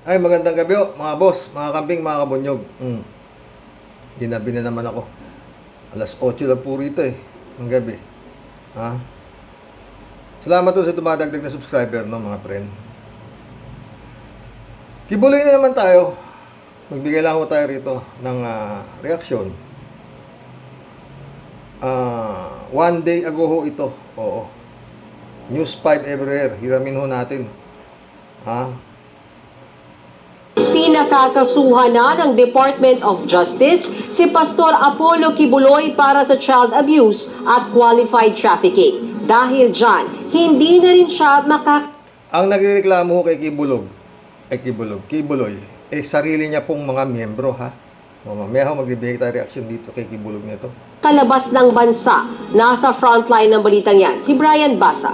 Ay, magandang gabi mga boss, mga kambing, mga kabunyog. Ginabi na naman ako. Alas 8 lang po rito ng gabi. Ha? Salamat po sa dumadagdag na subscriber, no, mga friend. Kibuloy na naman tayo. Magbigay lang ako tayo rito ng reaksyon. 1 day ago ho ito. Oo. News 5 everywhere. Hiramin ho natin. Ha? Pinakakasuhan na ng Department of Justice si Pastor Apollo Kibuloy para sa child abuse at qualified trafficking. Dahil dyan, hindi na rin siya Ang nagreklamo ho kay Kibuloy, sarili niya pong mga miyembro, ha? Mamaya ho magbibigay tayo reaction dito kay Kibuloy nito. kalabas ng bansa. Nasa frontline ng balitang yan, si Brian Basa.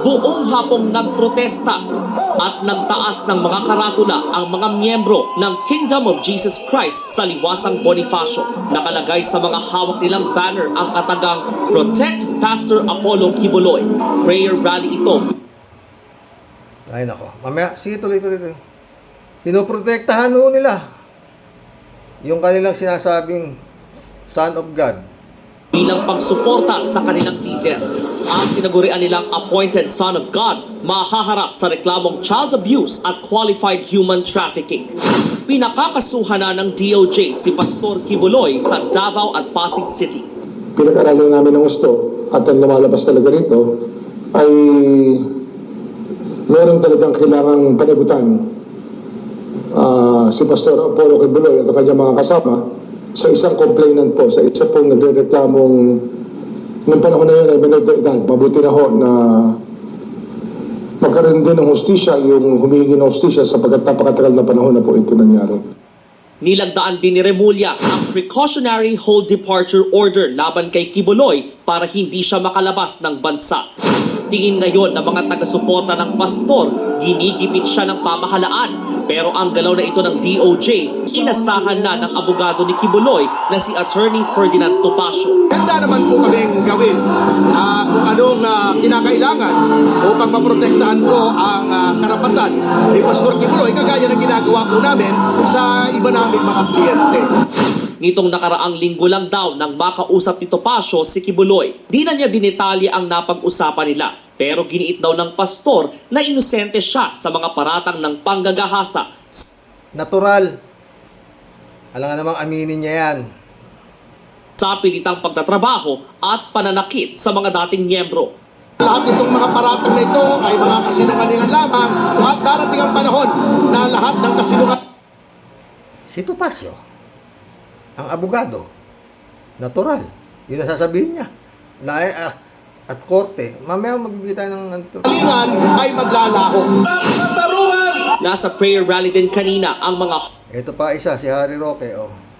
Buong hapong nagprotesta at nagtaas ng mga karatula ang mga miyembro ng Kingdom of Jesus Christ sa Liwasang Bonifacio. Nakalagay sa mga hawak nilang banner ang katagang Protect Pastor Apollo Kibuloy. Prayer rally ito. Ay nako, mamaya, sige tuloy. Pinoprotektahan ho nila yung kanilang sinasabing Son of God. Bilang pagsuporta sa kanilang leader. Ang tinagurian nilang appointed Son of God mahaharap sa reklamong child abuse at qualified human trafficking. Pinakakasuhan na ng DOJ si Pastor Kibuloy sa Davao at Pasig City. Pinag-aralan namin ng gusto at ang lumalabas talaga rito ay meron talagang kailangang panagutan si Pastor Apollo Kibuloy at ang kanyang mga kasama sa isang complainant po, sa isa pong nagre-reklamong noong panahon na yun ay menor de edad. Mabuti na ho na magkaroon din ng hustisya, yung humihingi ng hustisya sapagkat napakatagal na panahon na po ito nangyari. Nilagdaan din ni Remulla ang precautionary hold departure order laban kay Kibuloy para hindi siya makalabas ng bansa. Tingin ngayon ng mga taga-suporta ng pastor, ginigipit siya ng pamahalaan. Pero ang galaw na ito ng DOJ, inasahan na ng abogado ni Kibuloy na si Attorney Ferdinand Topacio. Handa naman po kaming gawin kung anong kinakailangan upang maprotektahan po ang karapatan ni Pastor Kibuloy kagaya ng ginagawa po namin sa iba naming mga kliyente. Nitong nakaraang linggo lang daw nang makausap ni Topacio si Kibuloy. Di na niya dinetalye ang napag-usapan nila. Pero giniit daw ng pastor na inosente siya sa mga paratang ng panggagahasa. Natural. Alangan namang aminin niya yan. Sa pilitang pagtatrabaho at pananakit sa mga dating miyembro. Lahat itong mga paratang na ito ay mga kasinungalingan lamang at darating ang panahon na lahat ng kasinungalingan. Si Topacio, ang abogado, natural. Yun ang sasabihin niya. At korte, mamaya magbibigay tayo ng ay maglalaho. Nasa prayer rally din kanina ang mga Ito pa isa, si Harry Roque,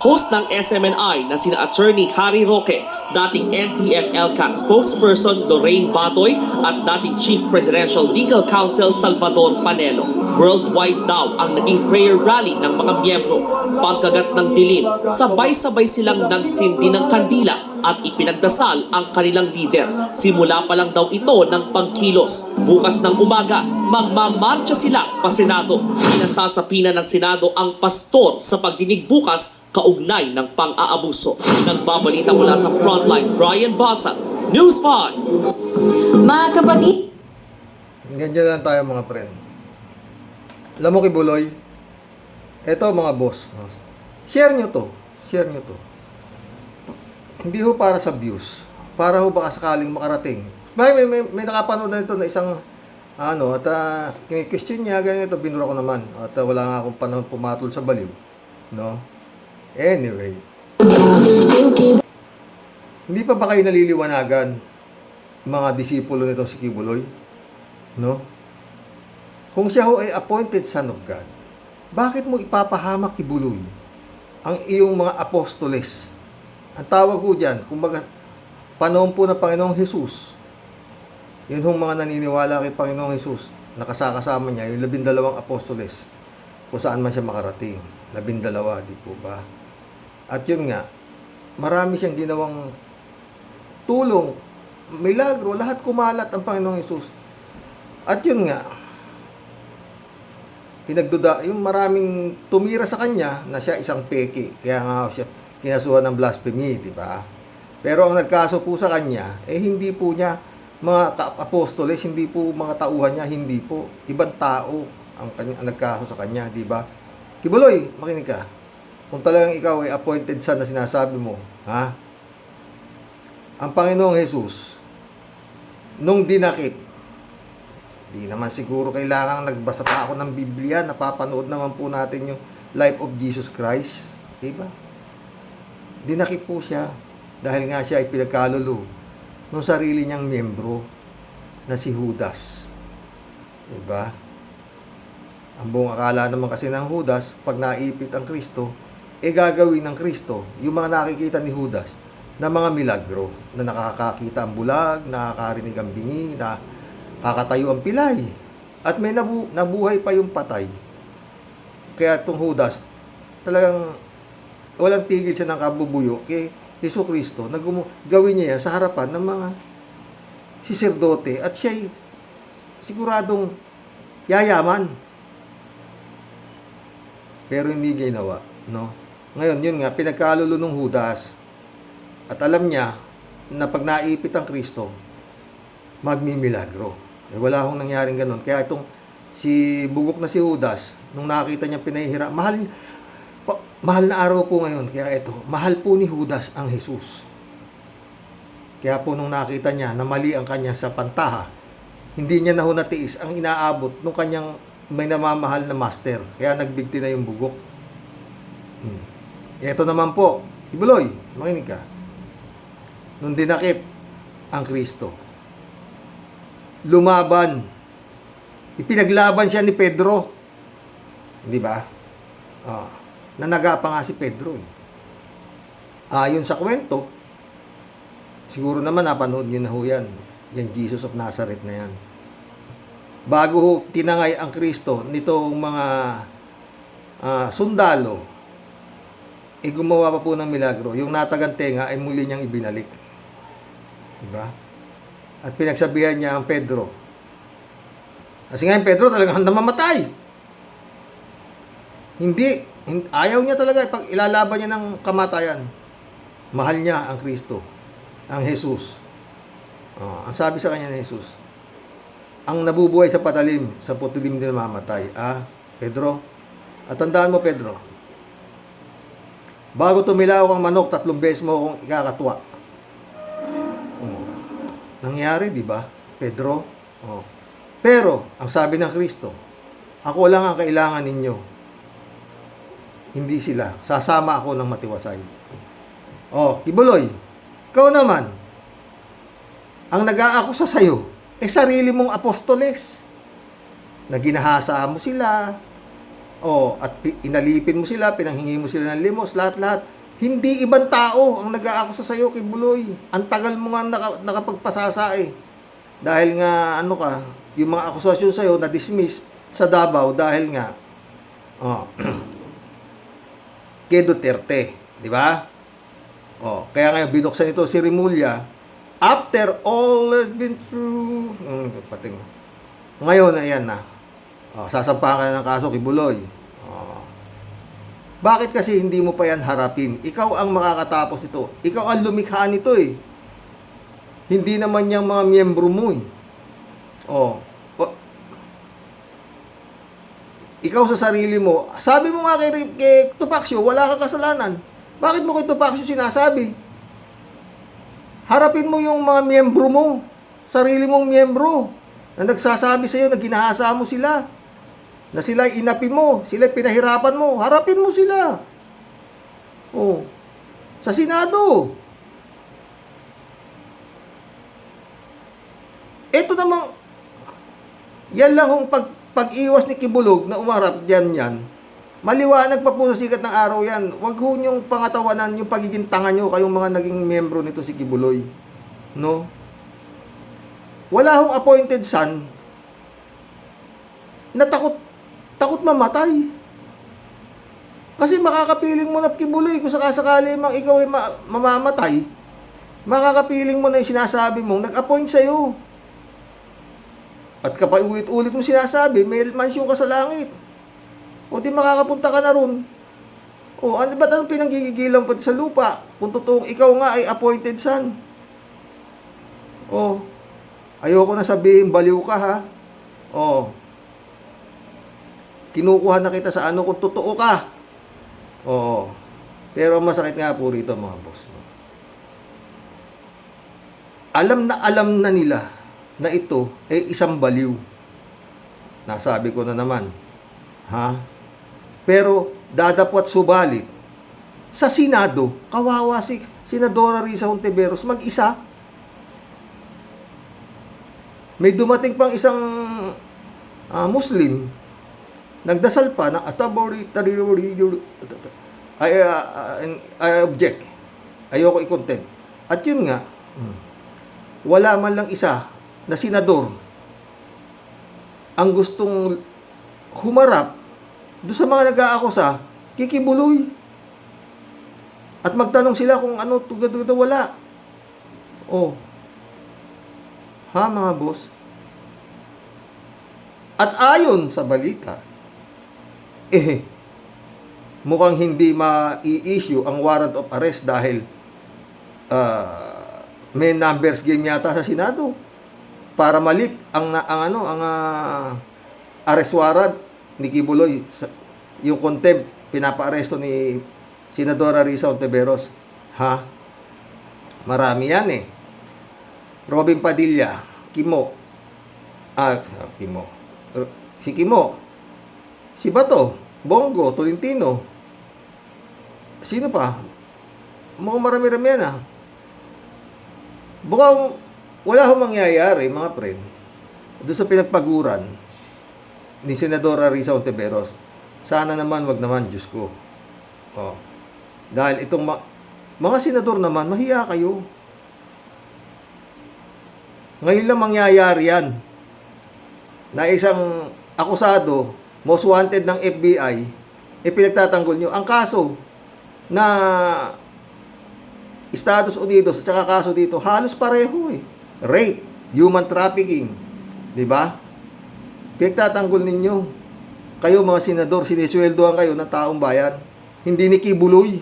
host ng SMNI na sina Attorney Harry Roque, dating NTF-ELCAT spokesperson Lorraine Batoy at dating Chief Presidential Legal Counsel Salvador Panelo. Worldwide daw ang naging prayer rally ng mga miyembro. Pagkagat ng dilim, sabay-sabay silang nagsindi ng kandila at ipinagdasal ang kanilang leader. Simula pa lang daw ito ng pagkilos. Bukas ng umaga, magmamarcha sila pa Senado. Pinasasapina ng Senado ang pastor sa pagdinig bukas kaugnay ng pang-aabuso. Nagbabalita mula sa Frontline, Brian Basa, News 5. Mga kapatid, Ganyan lang tayo mga friend. Alam mo Kibuloy, eto mga boss, share nyo to. Hindi ho para sa views. Para ho baka sakaling makarating. May nakapanood na ito na isang at kini-question niya, ganito, binura ko naman. At wala nga akong panahon pumatol sa baliw. No? Anyway. Hindi pa ba kayo naliliwanagan, mga disipulo nitong si Kibuloy? No? Kung siya ho ay appointed Son of God, bakit mo ipapahamak Kibuloy ang iyong mga apostoles? Ang tawag ko dyan, kumbaga, panahon po ng Panginoong Jesus. Yun hong mga naniniwala kay Panginoong Jesus, nakasakasama niya, yung 12 apostoles, kung saan man siya makarating. 12, di po ba? At yun nga, marami siyang ginawang tulong milagro, lahat kumalat ang Panginoong Hesus. At yun nga, pinagduda, yung maraming tumira sa kanya na siya isang peki. Kaya nga siya kinasuhan ng blasphemy, di ba? Pero ang nagkaso po sa kanya, hindi po niya mga apostoles, hindi po mga tauhan niya, hindi po. Ibang tao ang nagkaso sa kanya, di ba? Kibuloy, makinig ka. Kung talagang ikaw ay appointed son na sinasabi mo, ha? Ang Panginoong Hesus, nung dinakip, di naman siguro kailangan nagbasa pa ako ng Biblia, napapanood naman po natin yung life of Jesus Christ, di ba? Dinakip po siya dahil nga siya ay pinagkalulu ng sarili niyang miyembro na si Judas. Di ba? Ang buong akala naman kasi ng Judas, pag naipit ang Kristo, gagawin ng Kristo yung mga nakikita ni Judas na mga milagro, na nakakakita ang bulag, nakakarinig ang bingi, nakakatayo ang pilay, at may nabuhay pa yung patay. Kaya itong Judas, talagang walang tigil siya ng kabubuyo kay Hesus Kristo na gawin niya yan sa harapan ng mga siserdote at siya'y siguradong yayaman. Pero hindi ginawa, no? Ngayon, yun nga, pinagkalulu ng Judas at alam niya na pag naipit ang Kristo, magmimilagro. Wala akong nangyaring ganun. Kaya itong si bugok na si Judas, nung nakita niya pinahihira, mahal na araw po ngayon. Kaya ito, mahal po ni Judas ang Hesus. Kaya po nung nakita niya na mali ang kanya sa pantaha, hindi niya na natiis ang inaabot nung kanyang may namamahal na master. Kaya nagbigti na yung bugok. Ito naman po, Ibuloy, makinig ka. Nung dinakip ang Kristo, lumaban, ipinaglaban siya ni Pedro. Di ba? Nanaga pa nga si Pedro. Ayon sa kwento, siguro naman napanood nyo na ho yan. Yan Jesus of Nazareth na yan. Bago ho tinangay ang Kristo nitong mga sundalo, gumawa pa po ng milagro. Yung natagantenga ay muli niyang ibinalik. Diba? At pinagsabihan niya ang Pedro. Kasi nga yung Pedro talagang namamatay. Hindi. Ayaw niya talaga. Pag ilalaban niya ng kamatayan, mahal niya ang Kristo, ang Jesus. Ang sabi sa kanya ni Jesus, ang nabubuhay sa patalim, sa putilim din mamatay. Pedro? At tandaan mo, Pedro, bago tumilaw ang manok, 3 beses mo akong ikakatwa. Nangyari, di ba, Pedro? Pero, ang sabi ng Kristo, ako lang ang kailangan ninyo. Hindi sila. Sasama ako ng matiwasay. Kibuloy, ikaw naman, ang nag-aakusa sa'yo, sarili mong apostoles. Na ginahasa mo sila, at inalipin mo sila, pinanghingi mo sila ng limos, lahat-lahat. Hindi ibang tao ang nag-aakusa sa'yo, Kibuloy. Ang tagal mo nga nakapagpasasa Dahil nga, yung mga akusasyon sa'yo na-dismiss sa Davao dahil nga, kay Duterte. Di ba? Kaya ngayon, binuksan ito si Rimulya, after all has been through, ngayon, ayan na. Sasampahan ka na ng kaso, Kibuloy. Bakit kasi hindi mo pa yan harapin? Ikaw ang makakatapos nito. Ikaw ang lumikha nito Hindi naman yung mga miyembro mo Ikaw sa sarili mo, sabi mo nga kay Tupacio, wala kang kasalanan. Bakit mo kay Tupacio sinasabi? Harapin mo yung mga miyembro mo, sarili mong miyembro, na nagsasabi sa'yo na ginahasa mo sila, na sila inapi mo, sila pinahirapan mo, harapin mo sila. Sa Senado. Ito namang, yan lang kung pag-iwas ni Kibulog na umarap yan. Maliwanag pa po sa sikat ng araw yan. Huwag ho niyong pangatawanan yung pagiging tanga nyo kayong mga naging membro nito si Kibuloy. No? Wala hong appointed son na takot mamatay. Kasi makakapiling mo na Kibuloy kung sakasakali mang ikaw ay mamamatay. makakapiling mo na yung sinasabi mong nag-appoint sa'yo. At kapag ulit-ulit mo sinasabi, may mansyon ka sa langit. O di makakapunta ka na ron. O ano ba anong pinanggigigilan pati sa lupa? Kung totoong ikaw nga ay appointed son. O, ayoko na sabihin, baliw ka ha. O, kinukuha na kita sa ano kung totoo ka. O, pero masakit nga po rito mga boss. Alam na nila na ito ay isang baliw. Nasabi ko na naman. Ha? Pero dadapot subalit sa Senado, kawawa si Senadora Risa Hontiveros mag-isa. May dumating pang isang Muslim, nagdasal pa na I object. Ayoko i-contempt. At yun nga, wala man lang isa na senador ang gustong humarap doon sa mga nag-aakusa, kikibuloy. At magtanong sila kung ano, tugad-tugad wala. Oh. Ha, mga boss? At ayon sa balita, mukhang hindi ma-i-issue ang warrant of arrest dahil may numbers game yata sa Senado para malip ang arrest warrant ni Kibuloy, yung contempt pinapa-aresto ni Senadora Risa Hontiveros. Ha? Marami yan eh. Robin Padilla, Kimo. Kimo. Si Kimo. Si Bato, Bongo, Tolentino. Sino pa? Mukhang marami-rami yan ah. Mukhang wala akong mangyayari, mga friend, doon sa pinagpaguran ni Senadora Risa Hontiveros. Sana naman, wag naman, Diyos ko. Oh. Dahil itong mga senador naman, mahiya kayo. Ngayon lang mangyayari yan na isang akusado, most wanted ng FBI, pinagtatanggol nyo. Ang kaso na Estados Unidos at saka kaso dito, halos pareho eh. Rape, human trafficking. Diba? Pinagtatanggol ninyo. Kayo mga senador, sinisweldohan kayo ng taong bayan. Hindi ni Kibuloy.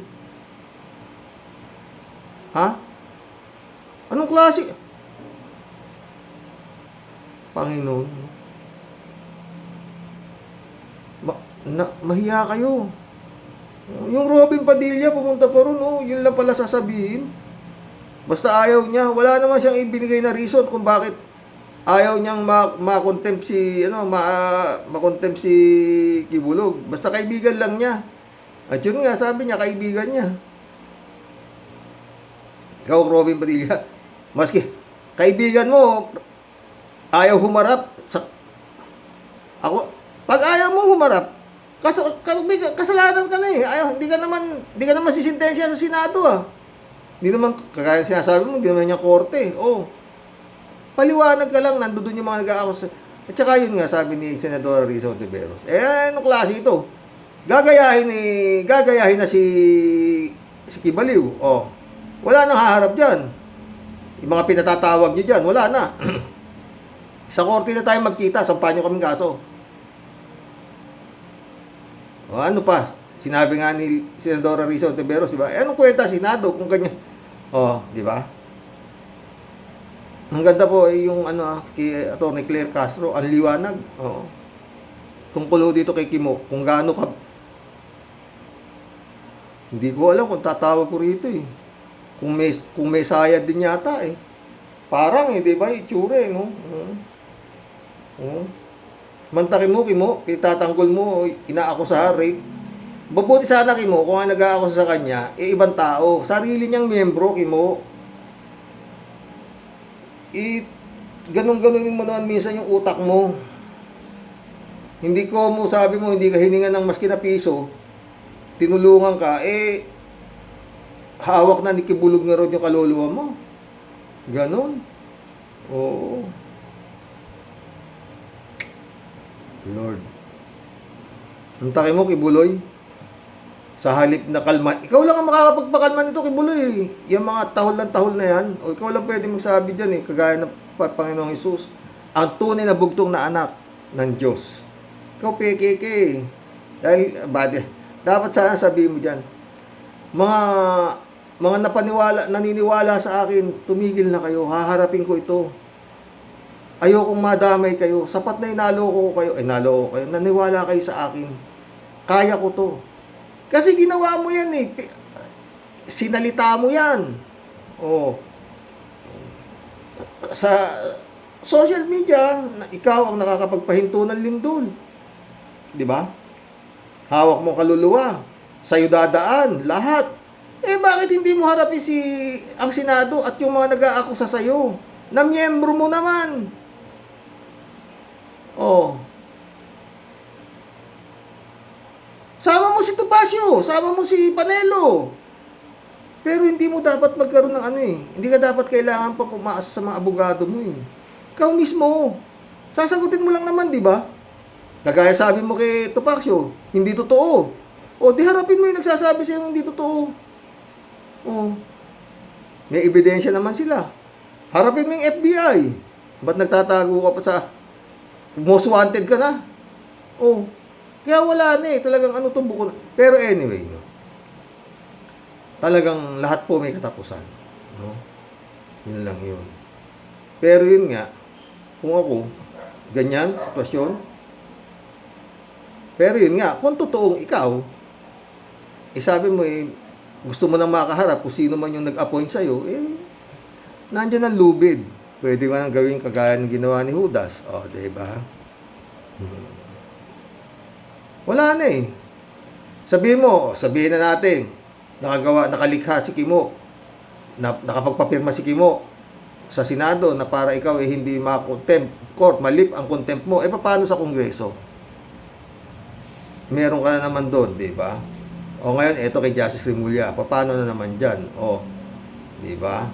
Ha? Anong klase? Panginoon. Mahiya kayo. Yung Robin Padilla, pumunta pa ron, oh, yun lang pala sasabihin. Basta ayaw niya, wala naman siyang ibinigay na reason kung bakit ayaw niyang ma-contempt si Kibulog. Basta kaibigan lang niya. At yun nga, sabi niya, kaibigan niya. Ikaw, Robin Padilla, maski kaibigan mo, ayaw humarap. Pag ayaw mo humarap, kasalanan ka na eh. Hindi ka naman sisintensya sa Senado ah. Hindi naman, kagaya sinasabi mo, hindi naman niya korte. Oh. Paliwanag ka lang, nandoon yung mga nag-aakusa. At saka yun nga, sabi ni Senadora Risa Hontiveros, anong klase ito? Gagayahin na si Kibaliw. Oh. Wala nang haharap dyan. Yung mga pinatatawag niyo dyan, wala na. Sa korte na tayo magkita, sampahan nyo kaming kaso. O ano pa? Sinabi nga ni Senadora Risa Hontiveros, diba? Anong kwenta Senado kung ganyan? O, diba? Ang ganda po yung kay Atty. Claire Castro, ang liwanag. Oo. Tungkol dito kay Kimo, kung gaano ka. Hindi ko alam kung tatawag ko rito eh. Kung may sayad din yata eh. Parang eh, diba? Itsura eh, no? Mantaki mo, Kimo, itatanggol mo, inaako sa rape. Mabuti sana, Kimo, kung ang nag-aako sa kanya, ibang tao. Sarili niyang miyembro, Kimo. Ganun-ganunin mo naman minsan yung utak mo. Hindi ko mo, sabi mo, hindi ka hiningan ng maski na piso, tinulungan ka, hawak na ni Kibulog na ron yung kaluluwa mo. Ganon. Oo. Lord. Antake mo, Kibuloy. Sa halip na kalma, ikaw lang ang makakapagpakalma nito, Kibuloy. Yung mga tahol ng tahol na yan, o ikaw lang pwede magsabi dyan kagaya ng Panginoong Hesus, ang tunay na bugtong na anak ng Diyos. Ikaw, peke. Dahil, dapat sana sabihin mo dyan, mga naniniwala sa akin, tumigil na kayo, haharapin ko ito. Ayokong madamay kayo, sapat na naloko ko kayo, naniwala kayo sa akin. Kaya ko to. Kasi ginawa mo yan sinalita mo yan. Sa social media, ikaw ang nakakapagpahinto ng lindol. Di ba? Hawak mo kaluluwa. Sa'yo dadaan, lahat. Bakit hindi mo harapin ang Senado at yung mga nag-aakusa sa'yo? Na miyembro mo naman. Sama mo si Topacio, sama mo si Panelo. Pero hindi mo dapat magkaroon ng Hindi ka dapat kailangan pa pumaasa sa mga abogado mo Ikaw mismo. Sasagutin mo lang naman, di ba? Kagaya sabi mo kay Topacio, hindi totoo. Di harapin mo yung nagsasabi sa'yo hindi totoo. May ebidensya naman sila. Harapin mo yung FBI. Ba't nagtatago ka pa sa most wanted ka na? Kaya wala na talagang tumbuko na. Pero anyway, talagang lahat po may katapusan. Yun lang yun. Pero yun nga, kung ako, ganyan, sitwasyon. Pero yun nga, kung totoong ikaw, sabi mo gusto mo nang makaharap kung sino man yung nag-appoint sa'yo, nandyan ang lubid. Pwede ka nang gawin kagaya ng ginawa ni Judas. Diba? Wala na sabihin na natin, nakalikha si Kimo, nakapagpapirma si Kimo sa Senado na para ikaw hindi ma-contempt court, malip ang contempt mo. Paano sa Kongreso? Meron ka na naman doon, di ba? Ngayon, eto kay Justice Remulla, paano na naman dyan? Di ba?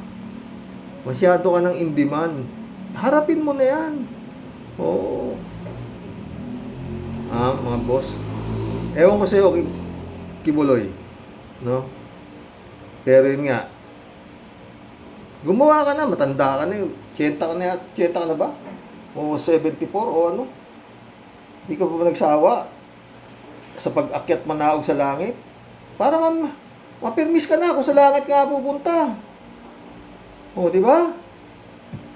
Masyado ka ng indiman. Harapin mo na yan. Mga boss. Ewan ko sa'yo, Kibuloy. Pero yun nga, gumawa ka na, matanda ka na 80 ka na ba? 74 Hindi ka pa nagsawa sa pag-akyat manaog sa langit? Para mapirmis ka na kung sa langit ka pupunta. Di ba?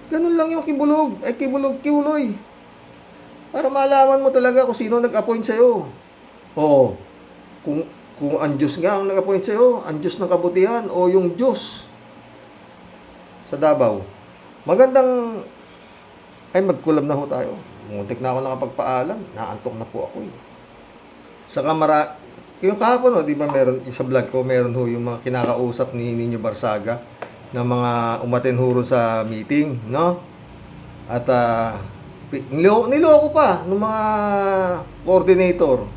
Ganun lang yung Kibuloy. Para malaman mo talaga kung sino nag-appoint sa'yo. Kung ang Diyos nga ang nag-appoint sa'yo, ang Diyos ng kabutihan, o yung Diyos sa Davao. Magandang, magkulab na ho tayo. Muntik na ako nakapagpaalam. Naantok na po ako Sa kamara, yung kahapon di ba meron, sa vlog ko, meron ho yung mga kinakausap ni Nino Barsaga na mga umaten ho sa meeting, At, niloko pa ng mga coordinator.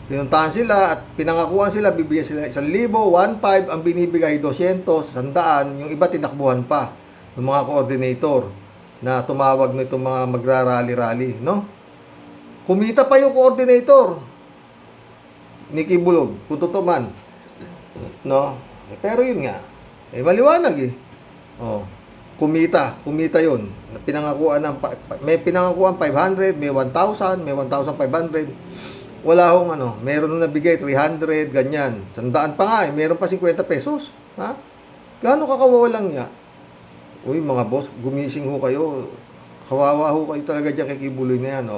Pinuntahan sila at pinangakuan sila, bibigyan sila 1,000, 1,500, ang binibigay 200, 100, yung iba tinakbuhan pa ng mga coordinator na tumawag nito mga magrarally-rally, Kumita pa yung coordinator ni Kibulog, kung totoo man. Pero yun nga, maliwanag kumita yun. May pinangakuan 500, may 1,000, may 1,500. Wala hong meron nung nabigay 300, ganyan. 100 pa nga meron pa 50 pesos. Gaano kakawawalang niya? Mga boss, gumising ho kayo. Kawawa ho kayo talaga dyan kay Kibuloy na yan,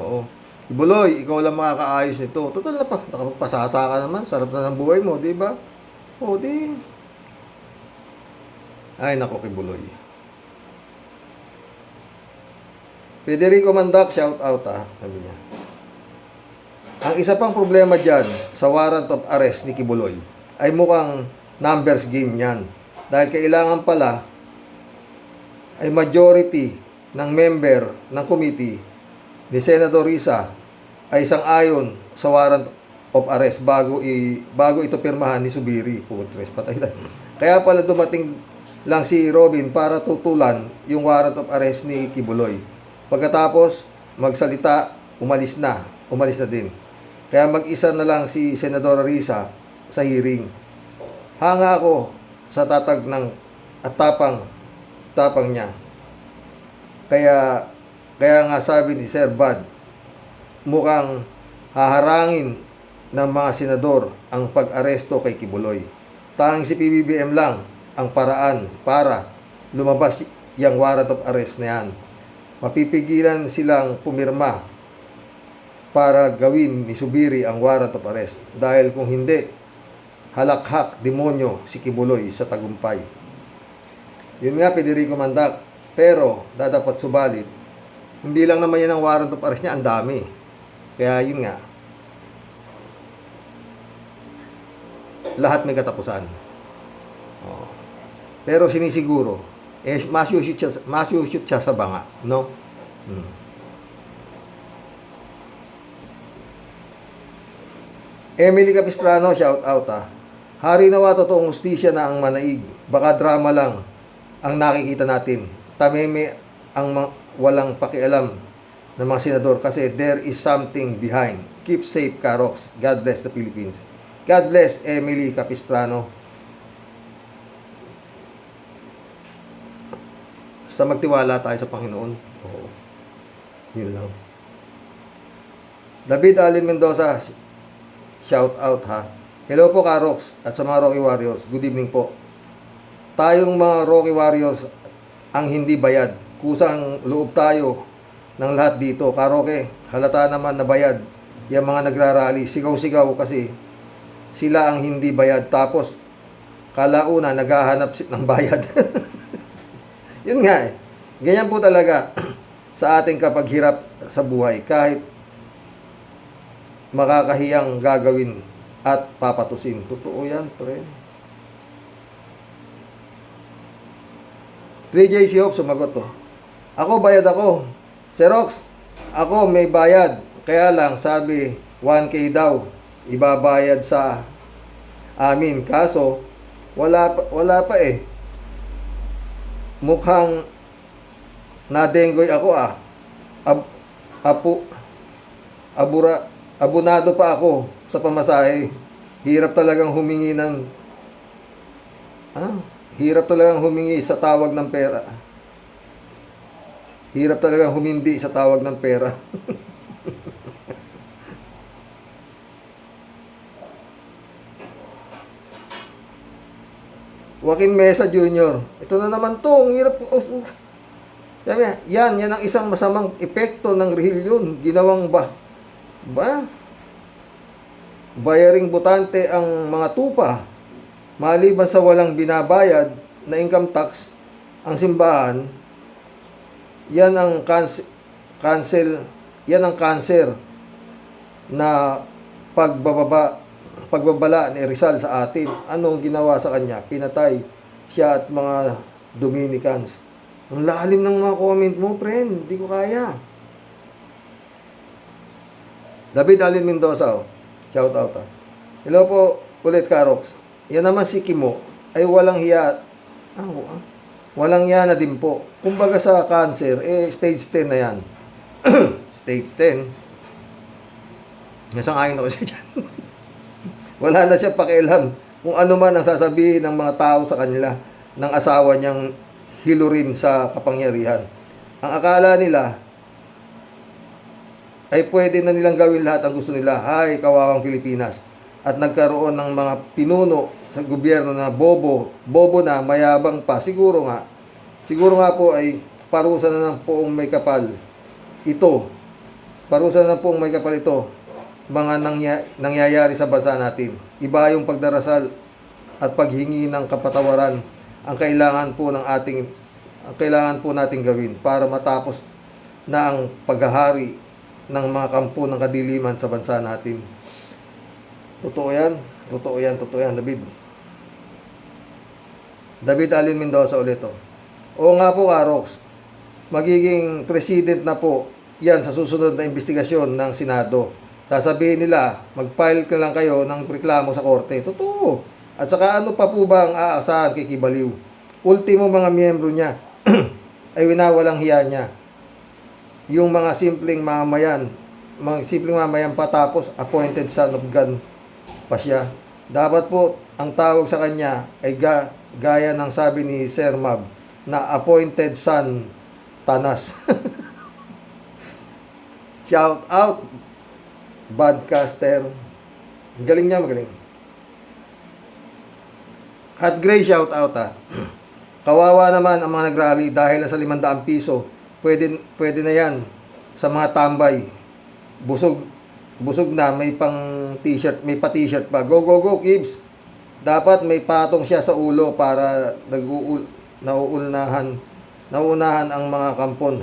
Kibuloy, ikaw lang makakaayos nito. Total na pa, nakapagpasasa ka naman, sarap na ng buhay mo, di ba? Ay, nako, Kibuloy. Federico Mandak, shout out sabi niya. Ang isa pang problema dyan sa warrant of arrest ni Kibuloy ay mukhang numbers game yan. Dahil kailangan pala ay majority ng member ng committee ni Senator Risa ay sang-ayon sa warrant of arrest bago ito pirmahan ni Subiri. Putres, patay na. Kaya pala dumating lang si Robin para tutulan yung warrant of arrest ni Kibuloy. Pagkatapos magsalita, umalis na din. Kaya mag-isa na lang si Senador Risa sa hearing. Hanga ako sa tatag ng at tapang niya. Kaya nga sabi ni Sir Bad, mukhang haharangin ng mga senador ang pag-aresto kay Kibuloy. Tanging si PBBM lang ang paraan para lumabas yung warrant of arrest na yan. Mapipigilan silang pumirma para gawin ni Subiri ang warrant of arrest. Dahil kung hindi, halakhak demonyo si Kibuloy sa tagumpay. Yun nga, Federico Mandak. Pero, dapat subalit, hindi lang naman yan ang warrant of arrest niya, ang dami. Kaya yun nga, lahat may katapusan. Oh. Pero sinisiguro, masushoot siya sa banga, no? Emily Capistrano, shout out ha. Hari nawa totoong hustisya na ang manaig. Baka drama lang ang nakikita natin. Tameme ang walang pakialam ng mga senador kasi there is something behind. Keep safe, Karox. God bless the Philippines. God bless Emily Capistrano. Basta magtiwala tayo sa Panginoon. Oo. Yun lang. David Alin Mendoza, shout out ha. Hello po, Karox, at sa mga Rocky Warriors. Good evening po. Tayong mga Rocky Warriors ang hindi bayad. Kusang loob tayo ng lahat dito. Karoke, halata naman na bayad. Yung mga nagrarally, sigaw-sigaw kasi sila ang hindi bayad. Tapos, kalauna, naghahanap ng bayad. Yun nga eh. Ganyan po talaga sa ating kapag hirap sa buhay. Kahit makakahiyang gagawin at papatusin. Totoo yan, pre. 3JC Hope, sumagot to. Ako, bayad ako. Xerox, ako may bayad. Kaya lang, sabi, 1K daw. Ibabayad sa amin. Kaso, wala pa eh. Mukhang nadenggoy ako ah. Abunado pa ako sa pamasahe. Hirap talagang humingi sa tawag ng pera. Hirap talagang humindi sa tawag ng pera. Joaquin Mesa Jr. Ito na naman to. Ang hirap. Yan ang isang masamang epekto ng rehilyon. Ginawang bayaring butante ang mga tupa. Maliban sa walang binabayad na income tax, ang simbahan, yan ang cancer na pagbabala ni Rizal sa atin. Anong ginawa sa kanya? Pinatay siya at mga Dominicans. Ang lalim ng mga comment mo, friend. Hindi ko kaya. David Alin Mendoza, shout out. Hello po ulit, Karox. Yan naman si Kimo ay walang hiya. Walang hiya na din po. Kumbaga sa cancer, stage 10 na yan. Stage 10. Nasang-ayon ako siya dyan. Wala na siya pakialam kung ano man ang sasabihin ng mga tao sa kanila ng asawa niyang hilurin sa kapangyarihan. Ang akala nila ay pwede na nilang gawin lahat ang gusto nila. Ay, kawawang Pilipinas. At nagkaroon ng mga pinuno sa gobyerno na bobo na, mayabang pa. Siguro nga po ay parusa na ng poong may kapal. Parusa na ng poong may kapal ito. Mga nangyayari sa bansa natin. Iba yung pagdarasal at paghingi ng kapatawaran ang kailangan po nating gawin para matapos na ang paghahari ng mga kampo ng kadiliman sa bansa natin. Totoo yan, David. David Alin Mendoza ulit to. Oo nga po, Karox. Magiging president na po yan sa susunod na investigasyon ng Senado. Sasabihin nila, mag-file ka lang kayo ng reklamo sa korte. Totoo. At saka ano pa po ba ang aasahan kay Kibaliw? Ultimo mga miyembro niya ay winawalang hiya niya. Yung mga simpleng mamayan pa tapos appointed son of God pa siya. Dapat po, ang tawag sa kanya ay gaya ng sabi ni Sir Mab, na appointed son Tanas. Shout out, Badcaster. Galing niya, magaling. At Gray, shout out Kawawa naman ang mga nagrally dahil sa 500 piso. Pwede na yan sa mga tambay. Busog na, may pang t-shirt, may pa t-shirt pa. Go, go, go, Kibbs. Dapat may patong siya sa ulo para nauunahan ang mga kampon.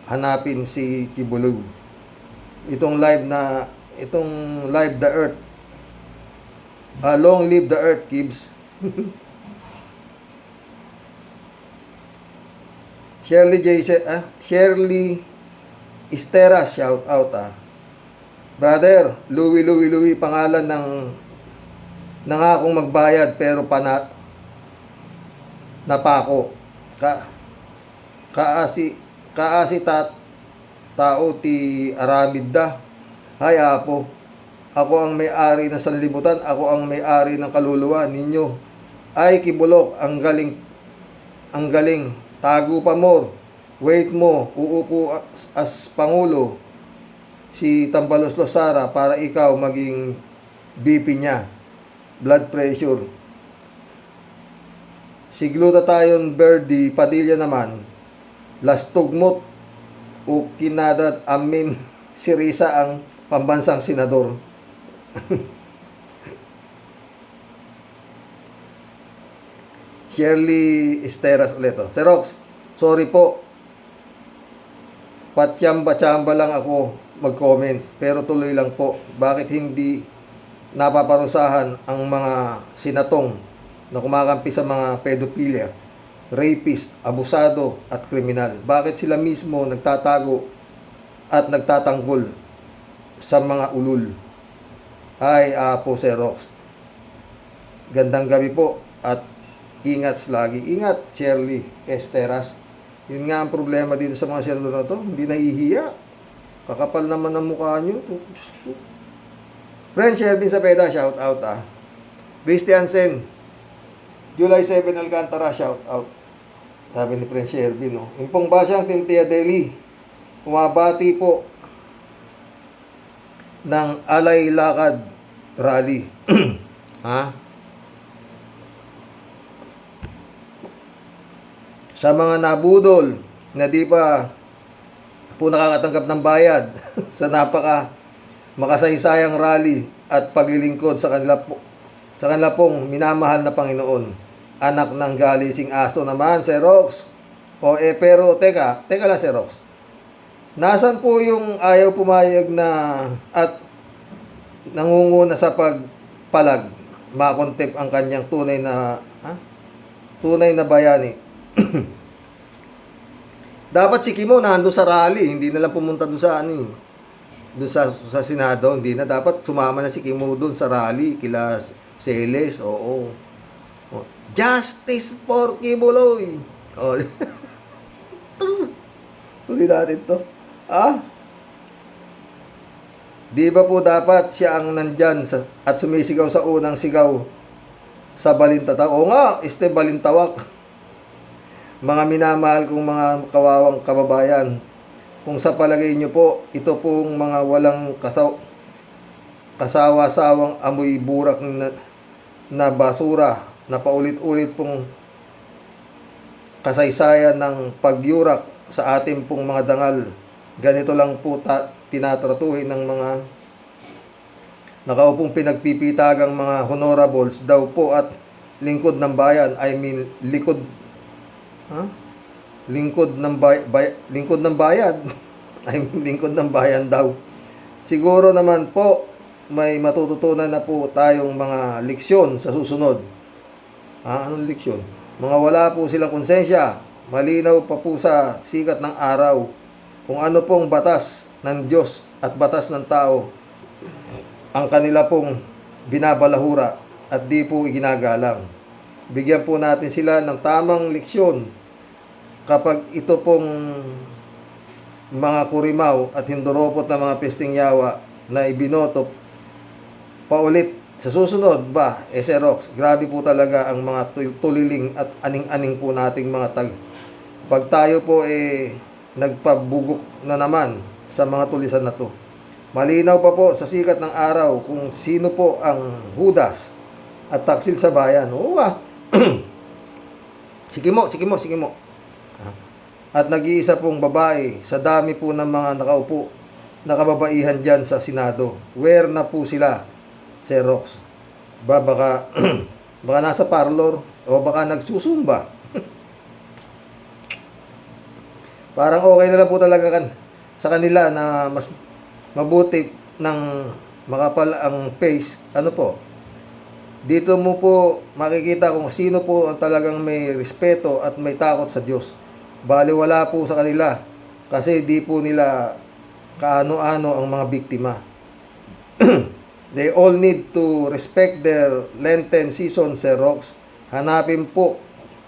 Hanapin si Kibulog. Itong live the earth. Long live the earth, Kibbs. Shirley Estera, shout out Brother, Louie, pangalan ng nangakong magbayad pero napako. Kaasi tao ti aramid da. Hay apo, ako ang may-ari ng sanlibutan, ako ang may-ari ng kaluluwa ninyo. Ay Kibulok, ang galing. Tago pa more. Wait mo, uupo as Pangulo si Tambalos Losara para ikaw maging BP niya. Blood pressure. Si Glutathione Verdi Padilla naman, lastugmot o kinadat amin si Risa ang pambansang senador. Shirley Esteras ulit. Sir Rox, sorry po. Patyamba-tsamba lang ako mag-comments. Pero tuloy lang po. Bakit hindi napaparusahan ang mga sinatong na kumakampi sa mga pedophilia, rapist, abusado at kriminal? Bakit sila mismo nagtatago at nagtatanggol sa mga ulul? Ay, po Sir Rox. Gandang gabi po at ingat lagi. Ingat, Shirley Esteras. Yun nga ang problema dito sa mga senador na to. Hindi nahihiya. Kakapal naman ang mukha nyo. Friend Shelvin Sapeda, shout out Christiansen, July 7 Alcantara, shout out. Sabi ni Prince Shelvin, no? Impong Basyang Tintia Deli, kumabati po ng Alay Lakad Rally. Sa mga nabudol na di pa po nakakatanggap ng bayad sa makasaysayang rally at paglilingkod sa kanila pong minamahal na Panginoon. Anak ng galising aso naman, Sir Rox. Pero teka lang, Sir Rox. Nasaan po yung ayaw pumayag na at nangunguna sa pagpalag, makontep ang kanyang tunay na bayani? Dapat si Kimo nandun sa rally, hindi na lang pumunta doon sa doon sa Senado, hindi na dapat sumama na si Kimo doon sa rally kila Celes. Oo. Justice for Kibuloy. Tuloy natin to. Di ba po dapat siya ang nandyan at sumisigaw sa unang sigaw sa Balintawak? Oo nga, Balintawak. Mga minamahal kong mga kawawang kababayan, kung sa palagay nyo po, ito pong mga walang kasawa-sawang amoy burak na basura na paulit-ulit pong kasaysayan ng pagyurak sa ating pong mga dangal. Ganito lang po tinatratuhin ng mga nakaupong pinagpipitagang mga honorables daw po at lingkod ng bayan. Lingkod ng bayad. Lingkod ng bayan daw. Siguro naman po may matututunan na po tayong mga leksyon sa susunod. Anong leksyon? Mga wala po silang konsensya. Malinaw pa po sa sikat ng araw kung ano pong batas ng Diyos at batas ng tao ang kanila pong binabalahura at di po iginagalang. Bigyan po natin sila ng tamang leksyon kapag ito pong mga kurimaw at hinduropot na mga pesting yawa na ibinoto Sa susunod ba, Rox, grabe po talaga ang mga tuliling at aning-aning po nating mga pag tayo po nagpabugok na naman sa mga tulisan na to. Malinaw pa po sa sikat ng araw kung sino po ang Judas at taksil sa bayan. Oo ah. Sige mo. At nag-iisa pong babae sa dami po ng mga nakaupo na kababaihan dyan sa Senado. Where na po sila, Sir Rox? Baka nasa parlor o baka nagsusumba. Parang okay na lang po talaga sa kanila na mas mabuti ng makapal ang face. Ano po? Dito mo po makikita kung sino po ang talagang may respeto at may takot sa Diyos. Baliwala po sa kanila kasi di po nila kaano-ano ang mga biktima. They all need to respect their Lenten season, Sir Rox. Hanapin po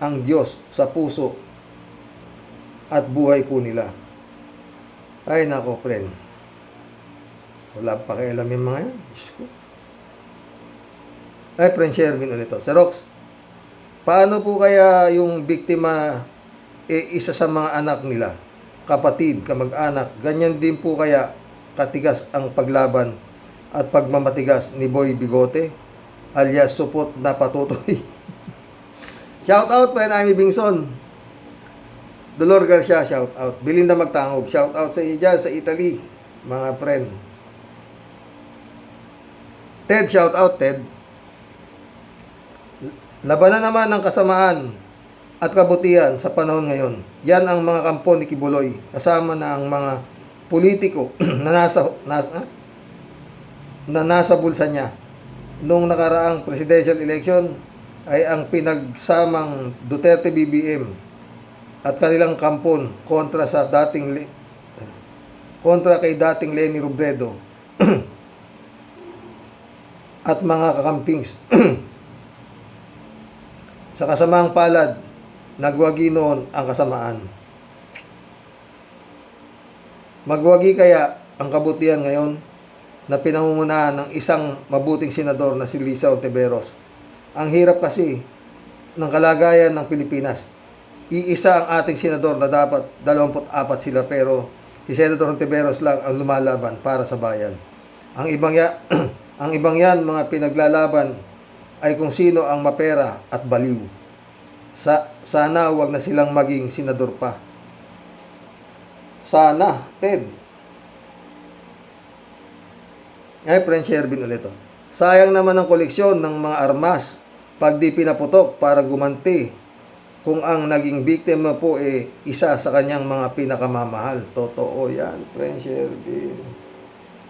ang Diyos sa puso at buhay po nila. Ay nako, friend. Wala pakialam yung mga yan. Diyos ko. Ay, friend Sherwin ulit. Sir Rox, paano po kaya yung biktima isa sa mga anak nila, kapatid, kamag-anak, ganyan din po kaya katigas ang paglaban at pagmamatigas ni Boy Bigote alias supot na patutoy. Shout out friend Amy Bingson, Dolor Garcia, shout out. Belinda Magtangob, shout out sa inyo dyan sa Italy, mga friend. Ted, shout out Ted. Labanan naman ng kasamaan at kabutihan sa panahon ngayon. Yan ang mga kampo ni Kibuloy, kasama na ang mga politiko na nasa bulsa niya. Noong nakaraang presidential election ay ang pinagsamang Duterte BBM at kanilang kampon kontra kay dating Leni Robredo at mga kakampings. Sa kasamaang palad, nagwagi noon ang kasamaan. Magwagi kaya ang kabutihan ngayon na pinangungunahan ng isang mabuting senador na si Lisa Ontiveros. Ang hirap kasi ng kalagayan ng Pilipinas. Iisa ang ating senador na dapat 24 sila pero si Senator Ontiveros lang ang lumalaban para sa bayan. Ang ibang yan mga pinaglalaban ay kung sino ang mapera at baliw. Sana wag na silang maging senador pa. Sana, Ted. Ay, friend Sherwin ulit. Sayang naman ang koleksyon ng mga armas pag di pinaputok para gumanti kung ang naging biktima po isa sa kanyang mga pinakamamahal. Totoo yan, friend Sherwin.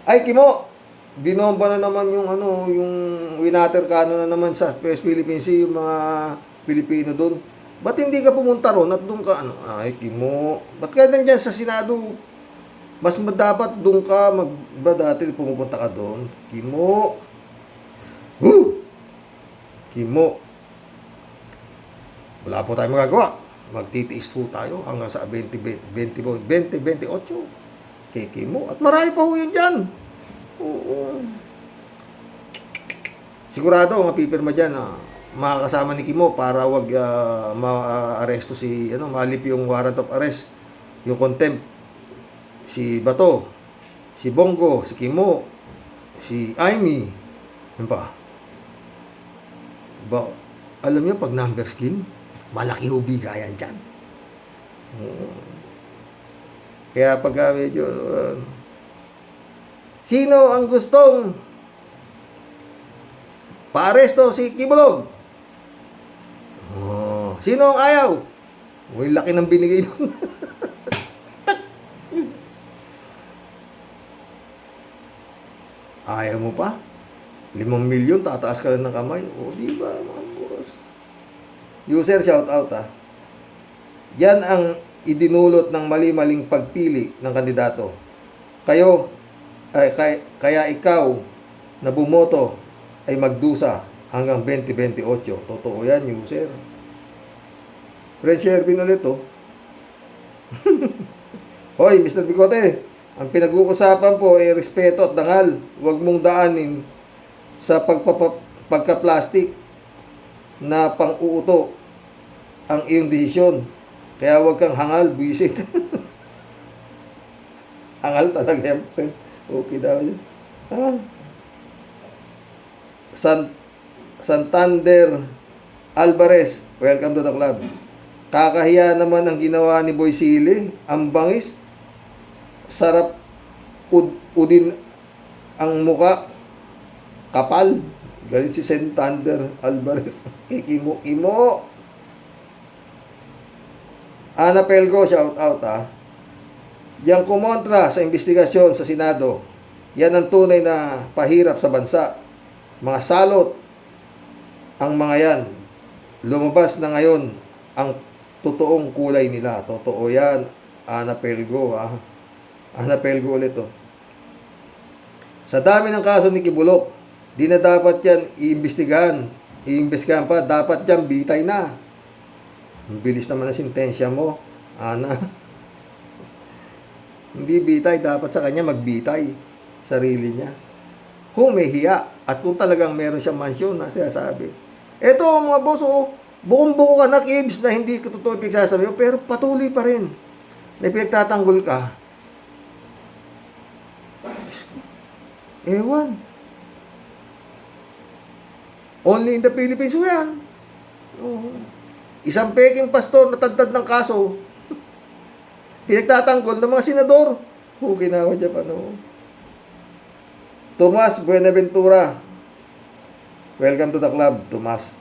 Ay, Kimo! Binomba na naman yung winater cannon na naman sa West Philippine Sea, yung mga Pilipino doon. Ba't hindi ka pumunta ron at doon ka, ay, Kimo, ba't ka nandyan sa Senado? Mas dapat doon ka, dati pumupunta ka doon. Kimo. Kimo. Wala po tayong magagawa. Magtitiis po tayo hanggang sa 2028. Kay Kimo. At marami pa ho yun dyan. Oo. Sigurado, mapipirma dyan, makakasama ni Kimo para wag ma-aresto malip yung warrant of arrest, yung contempt. Si Bato, si Bongo, si Kimo, si Amy, yun pa. Alam niyo, pag numbers king, malaki hubigayan dyan. Kaya pag medyo sino ang gustong paaresto si Kibulog? Sino ang ayaw? Uy, laki ng binigay doon. Ayaw mo pa? 5 milyon, tataas ka lang ng kamay. O, di ba, mga boss? User, shout out, Yan ang idinulot ng mali-maling pagpili ng kandidato. Kaya ikaw na bumoto ay magdusa hanggang 2028. Totoo yan, user. Friend Sherwin ulit, Hoy, Mr. Bigote, ang pinag-uusapan po ay respeto at dangal. Huwag mong daanin sa pagka-plastic na pang-uuto ang iyong desisyon. Kaya huwag kang hangal, buisit. Hangal talaga yan. Okay daw yun. Ah. Santander Alvarez, welcome to the club. Kakahiya naman ang ginawa ni Boy Sili. Ang bangis. Sarap udin ang muka. Kapal. Galit si Santander Alvarez. Kimo. Ana Pelgo, shout out ha. Yang kumontra sa investigasyon sa Senado, yan ang tunay na pahirap sa bansa. Mga salot ang mga yan. Lumabas na ngayon ang totoong kulay nila. Totoo yan. Ana Pelgo ha. Ana Pelgo ulit oh. Sa dami ng kaso ni Kibulok, di na dapat yan iimbestigahan. Iimbestigahan pa, dapat yan bitay na. Ang bilis naman ang sentensya mo, Ana. Hindi bitay, dapat sa kanya magbitay. Sarili niya. Kung may hiya, at kung talagang meron siyang mansyon na sinasabi. Eto mga boss, oh, bukong-buko ka na, Kibs, na hindi ko totoo pinagsasabi mo, pero patuloy pa rin. Na pinagtatanggol ka. Ewan. Only in the Philippines o yan. Oh. Isang peking pastor na tagtad ng kaso. Pinagtatanggol ng mga senador. Okay na ako dyan, ano. Tomas Buenaventura. Welcome to the club, Tomas.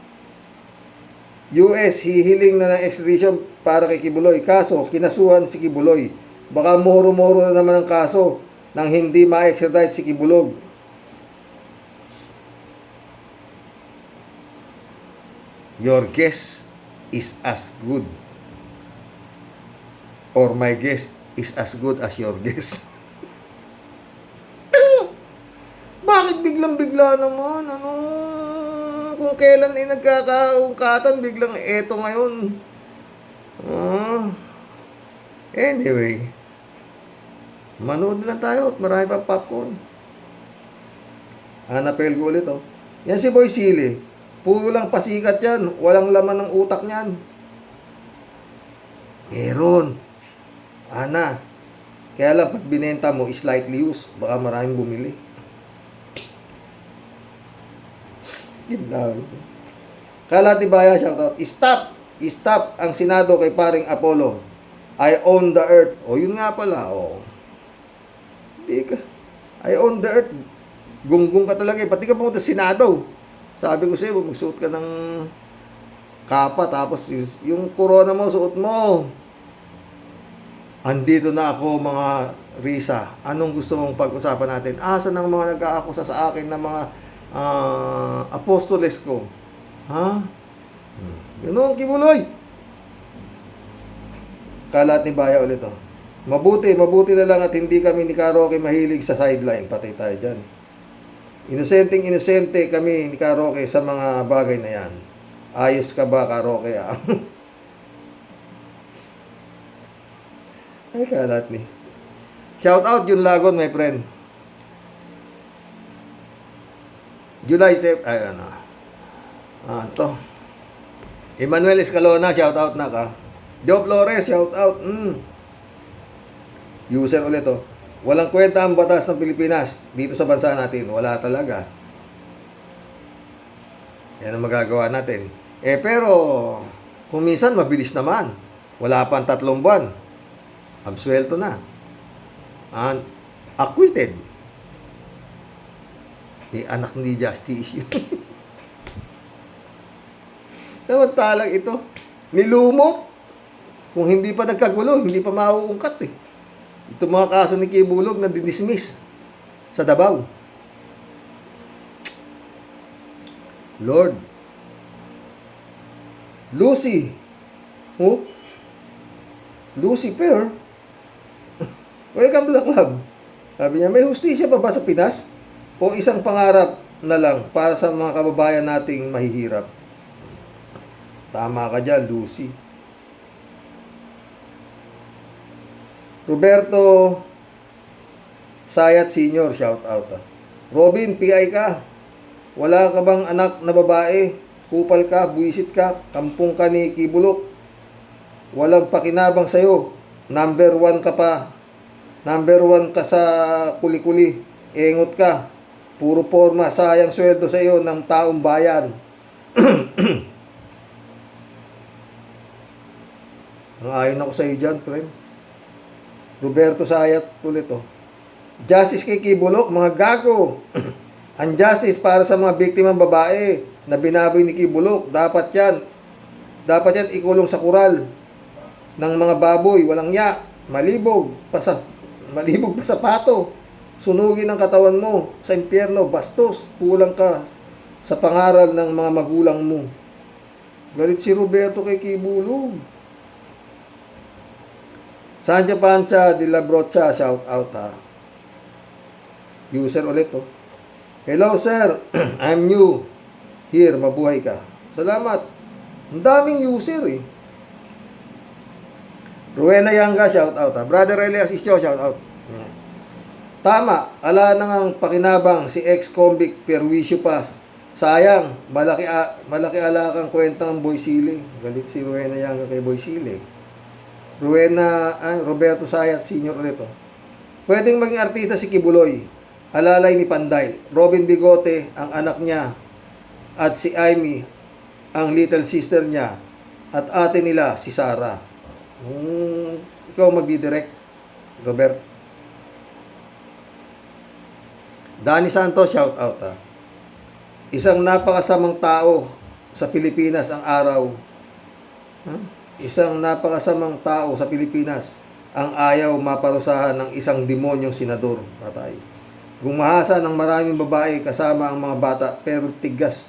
US, hihiling na ng extradition para kay Kibuloy. Kaso, kinasuhan si Kibuloy. Baka moro-moro na naman ang kaso nang hindi ma-extradite si Kibulog. Your guess is as good, or my guess is as good as your guess. Bakit biglang-bigla naman? Ano? Kung kailan ay nagkakaungkatan, biglang eto ngayon. Anyway, manood lang tayo at marami pa popcorn. Hanapel ko ulit oh. Yan si Boy Sili. Puro lang pasikat yan. Walang laman ng utak niyan. Meron. Ana. Kaya lang pag binenta mo, slightly used. Baka maraming bumili. Kalatibaya, shoutout. Stop ang Senado kay paring Apollo. I own the earth. O, yun nga pala. O. Hindi ka. I own the earth. Gunggong ka talaga. Pati ka pumunta sa Senado. Sabi ko sa'yo, magsuot ka ng kapa. Tapos, yung corona mo, suot mo. Andito na ako, mga Risa. Anong gusto mong pag-usapan natin? Asan ang mga nag-aakusa sa akin ng mga apostoles ko? Ha? Ganun, Kibuloy. Kalat ni Baya ulit oh. Mabuti na lang at hindi kami ni Karoke mahilig sa sideline. Patay tayo dyan. Inosente kami ni Karoke sa mga bagay na yan. Ayos ka ba, Karoke? Ay, kalat ni. Shout out Jun Lagon, my friend. July 7. Ay, ano. Ito. Emmanuel Escalona, shout out na ka. Joe Flores, shout out. User ulit oh. Walang kwenta ang batas ng Pilipinas dito sa bansa natin. Wala talaga. Yan ang magagawa natin. Pero, kung minsan mabilis naman. Wala pang 3 buwan. Absuelto na. And acquitted. Anak ni Justice yun. Samantalang ito, nilumot. Kung hindi pa nagkagulo, hindi pa mauungkat eh. Ito mga kaso ni Kibulog na dinismiss sa Davao. Lord. Lucy. Oh? Lucifer. Welcome to the club. Sabi niya, may hustisya pa ba sa Pinas? O isang pangarap na lang para sa mga kababayan nating mahihirap? Tama ka dyan, Lucy. Roberto Sayat Senior, shout out. Robin, PI ka. Wala ka bang anak na babae? Kupal ka, buwisit ka, kampung ka ni Kibulok. Walang pakinabang sa'yo. Number 1 ka pa. Number 1 ka sa kuli-kuli. Engot ka. Puro forma. Sayang sweldo sa iyo ng taong bayan. Ang ayon ako sa iyo dyan, friend. Roberto Sayat ulit, oh. Justice kay Kibulok, mga gago. Ang justice para sa mga biktimang babae na binaboy ni Kibulok, dapat yan ikulong sa kural ng mga baboy, walang ya, malibog pa sa pato. Sunugin ang katawan mo sa impyerno, bastos, kulang ka sa pangaral ng mga magulang mo. Galit si Roberto kay Kibulok. Sanja Pancha de la Brocha, shout out ha. User ulit, oh. Hello sir, I'm new here, mabuhay ka. Salamat. Ang daming user eh. Rowena Yanga, shout out ha. Brother Elias Isyo, shout out. Tama, ala nang ang pakinabang si ex-convict perwisyo pa. Sayang, malaki alakang kwenta ng Boy Sili. Galit si Rowena Yanga kay Boy Sili. Roberto Sayas, senior ulit, oh. Pwedeng maging artista si Kibuloy. Alalay ni Panday. Robin Bigote, ang anak niya. At si Amy, ang little sister niya. At ate nila, si Sarah. Ikaw magdidirect, Robert. Danny Santos, shout out ha. Isang napakasamang tao sa Pilipinas ang araw. Isang napakasamang tao sa Pilipinas ang ayaw maparusahan ng isang demonyong senador. Patay. Gumahasa ng maraming babae kasama ang mga bata pero tigas.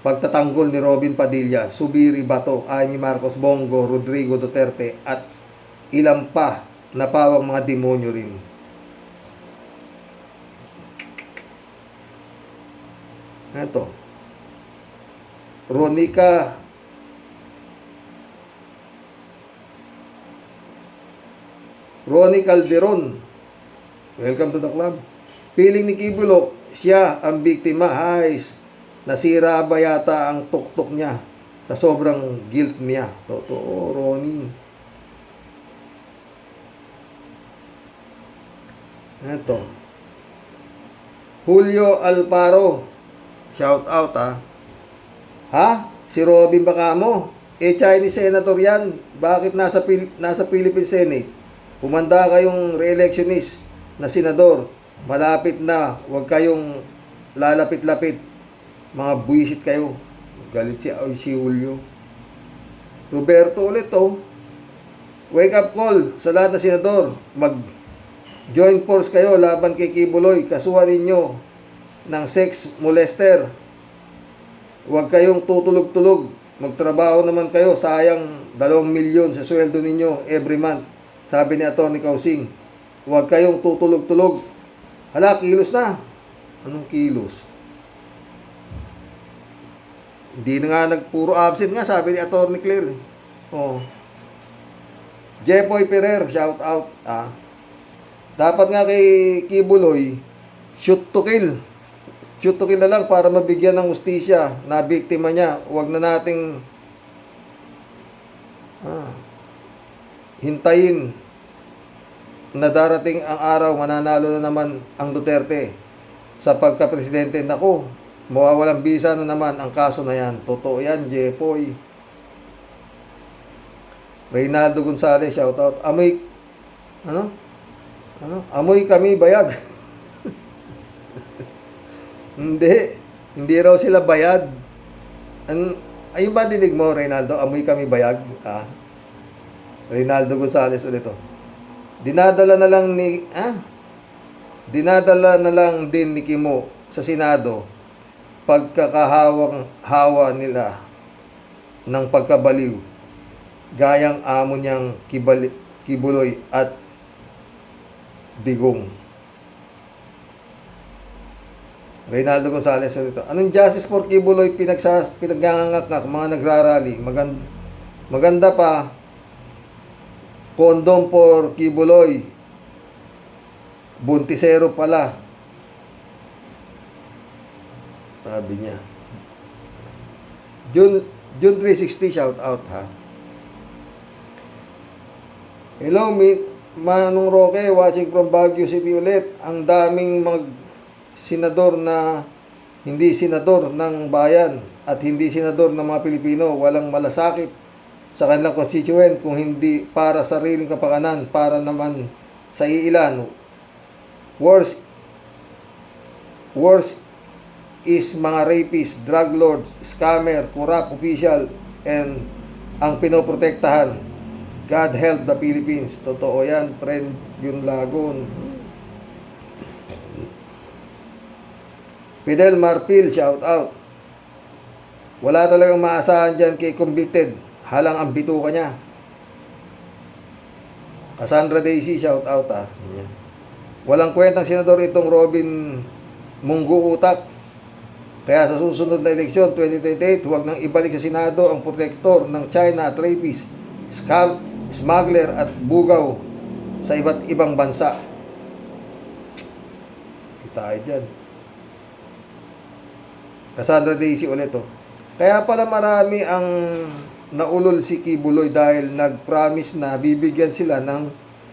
Pagtatanggol ni Robin Padilla, Subiri Bato, Amy Marcos Bongo, Rodrigo Duterte at ilang pa na pawang mga demonyo rin. Ito. Ronnie Calderon. Welcome to the club. Piling ni Kibulok, siya ang biktima. Hais, nasira ba yata ang tuktok niya sa sobrang guilt niya. Totoo, Ronnie. Ito. Julio Alparo. Shout out ha. Ha? Si Robin Bacamo? Chinese senator yan. Bakit nasa Philippine Senate? Pumanda kayong re-electionist na senador. Malapit na. Huwag kayong lalapit-lapit. Mga buwisit kayo. Galit si Julio. Roberto ulit, oh. Wake up call sa lahat na senador. Mag-join force kayo laban kay Kibuloy. Kasuhan ninyo ng sex molester. Huwag kayong tutulog-tulog. Magtrabaho naman kayo. Sayang 2 milyon sa sweldo ninyo every month. Sabi ni Atty. Kausing. Huwag kayong tutulog-tulog. Hala, kilos na. Anong kilos? Hindi na nga nagpuro absent nga, sabi ni Atty. Claire. Oh. Jepoy Ferrer, shout out. Dapat nga kay Kibuloy, shoot to kill. Shoot to kill na lang para mabigyan ng hustisya na biktima niya. Huwag na nating hintayin na darating ang araw mananalo na naman ang Duterte sa pagka-presidente. Naku, mawawalang bisa na naman ang kaso na yan. Totoo yan, Jepoy. Reynaldo Gonzalez, shout out. Amoy kami bayag. Hindi raw sila bayad. Ayun ba dinig mo, Reynaldo? Amoy kami bayag. Reynaldo Gonzalez ulit, oh. Dinadala na lang din ni Kimo sa Senado pagkakahawang-hawa nila ng pagkabaliw. Gayang amo niyang Kibuloy at Digong. Reynaldo Gonzalez dito. Anong justice for Kibuloy pinaggangangak mga nagrarally? Maganda pa. Condom for Kibuloy. Buntisero pala. Sabi niya. June 360, shout out ha. Hello, Manong Roque, watching from Baguio City ulit. Ang daming senador na hindi senador ng bayan at hindi senador ng mga Pilipino, walang malasakit sa kanilang constituent kung hindi para sariling kapakanan, para naman sa iilan. Worst is mga rapist, drug lords, scammer, corrupt official, and ang pinoprotektahan. God help the Philippines. Totoo yan, friend, yun lagon. Fidel Marpil, shout out. Wala talagang maasahan dyan kay convicted. Halang ang bituka niya. Cassandra Daisy, shout out ha. Walang kwentang senador itong Robin Munggo Utak. Kaya sa susunod na eleksyon, 2028, huwag nang ibalik sa Senado ang protektor ng China at rapist, scam, smuggler at bugaw sa iba't ibang bansa. Tayo dyan. Cassandra Daisy ulit oh. Kaya pala marami ang naulol si Kibuloy dahil nag-promise na bibigyan sila ng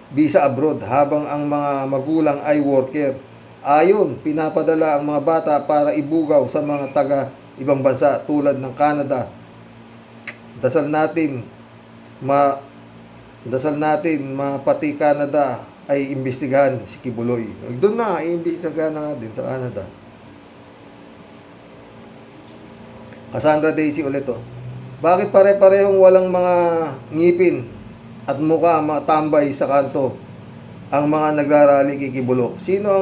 visa abroad habang ang mga magulang ay worker. Ayon, pinapadala ang mga bata para ibugaw sa mga taga ibang bansa tulad ng Canada. Dasal natin pati Canada ay imbestigahan si Kibuloy. Doon na, iimbestigahan na nga din sa Canada. Cassandra Daisy ulit oh. Bakit pare-parehong walang mga ngipin at mukha matambay sa kanto ang mga nagrarally kay Kibulo? Sino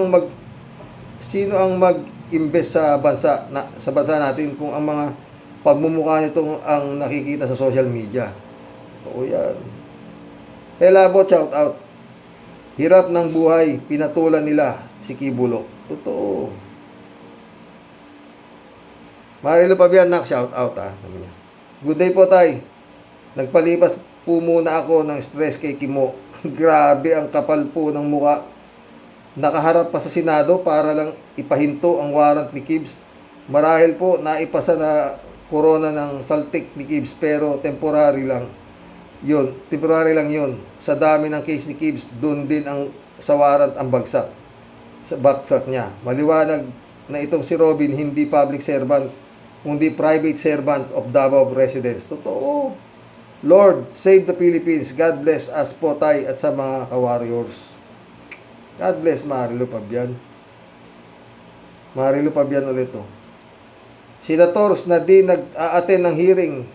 ang mag-invest sa bansa natin kung ang mga pagmumukha nito ang nakikita sa social media? Oo yan. Helabot, shout out. Hirap ng buhay, pinatulan nila si Kibulo. Totoo. Marilo Pabianak, shout out ha. Good day po tay. Nagpalipas po muna ako ng stress kay Kimo. Grabe ang kapal po ng muka. Nakaharap pa sa Senado para lang ipahinto ang warrant ni Kibbs. Marahil po naipasa na corona ng saltik ni Kibbs pero temporary lang yun. Sa dami ng case ni Kibbs, doon din ang sa warrant ang bagsak. Sa bagsak niya. Maliwanag na itong si Robin hindi public servant kundi private servant of Davao residents. Totoo. Lord, save the Philippines. God bless us po tay at sa mga ka-warriors. God bless Marilo Pabian. Marilo Pabian ulit to. Senators na di nag-a-attend ng hearing.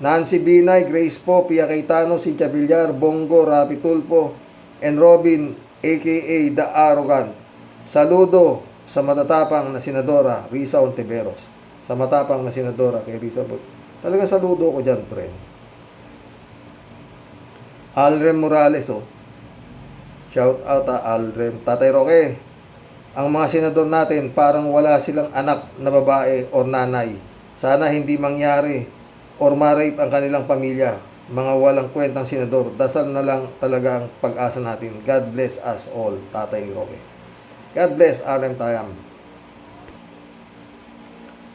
Nancy Binay, Grace Po, Pia Cayetano, Cynthia Villar, Bongo, Rapi Tulfo, and Robin aka The Arrogant. Saludo sa matatapang na senadora Risa Ontiveros. Sa matapang na senadora kay Risa Bot. Talaga saludo ko dyan, friend. Alrem Morales, oh. Shout out Alrem. Tatay Roque, ang mga senador natin parang wala silang anak na babae o nanay. Sana hindi mangyari or ma-rape ang kanilang pamilya. Mga walang kwentang senador. Dasal na lang talaga ang pag-asa natin. God bless us all, Tatay Roque. God bless, Alrem Tayam.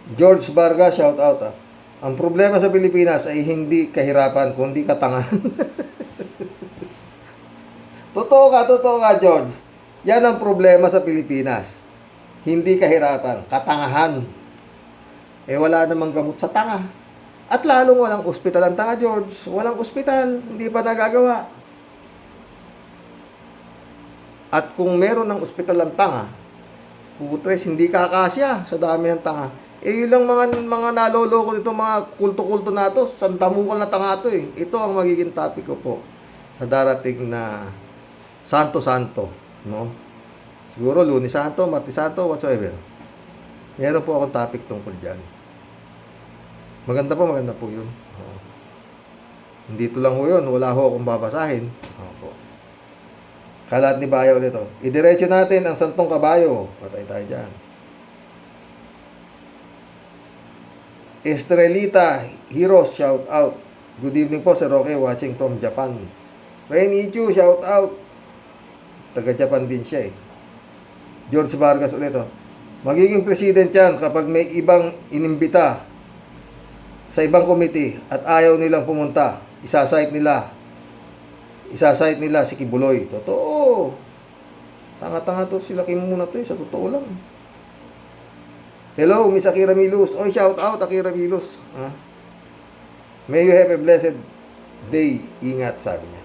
George Vargas, shout out ha. Ang problema sa Pilipinas ay hindi kahirapan, kundi katangahan. Totoo ka, George. Yan ang problema sa Pilipinas. Hindi kahirapan, katangahan. Eh wala namang gamot sa tanga. At lalong walang ospital ang tanga, George. Walang ospital, hindi pa nagagawa. At kung meron ng ospital ang tanga, putres, hindi kakasya sa dami ng tanga. Eh, yun lang mga naloloko nito, mga kulto-kulto na to. Santamukal na tanga to eh. Ito ang magiging topic ko po sa darating na Santo-Santo. No? Siguro Lunes Santo, Martes Santo, whatsoever. Meron po akong topic tungkol dyan. Maganda po yun. Hindi to lang ho yun. Wala ho akong babasahin. Opo. Kalat ni Bayo ulit to. Idiretso natin ang Santong Kabayo. Patay tayo dyan. Estrelita Heroes, shout out. Good evening po, Sir Roque, watching from Japan. Rainy Chu, shout out. Taga Japan din siya eh. George Vargas ulit oh. Magiging president yan kapag may ibang inimbita sa ibang committee at ayaw nilang pumunta. Isasite nila si Kibuloy. Totoo. Tanga-tanga to sila Kimuna to, sa totoo lang. Hello, Miss Akira Milus. Oy, shout out Akira Milus. May you have a blessed day. Ingat, sabi niya.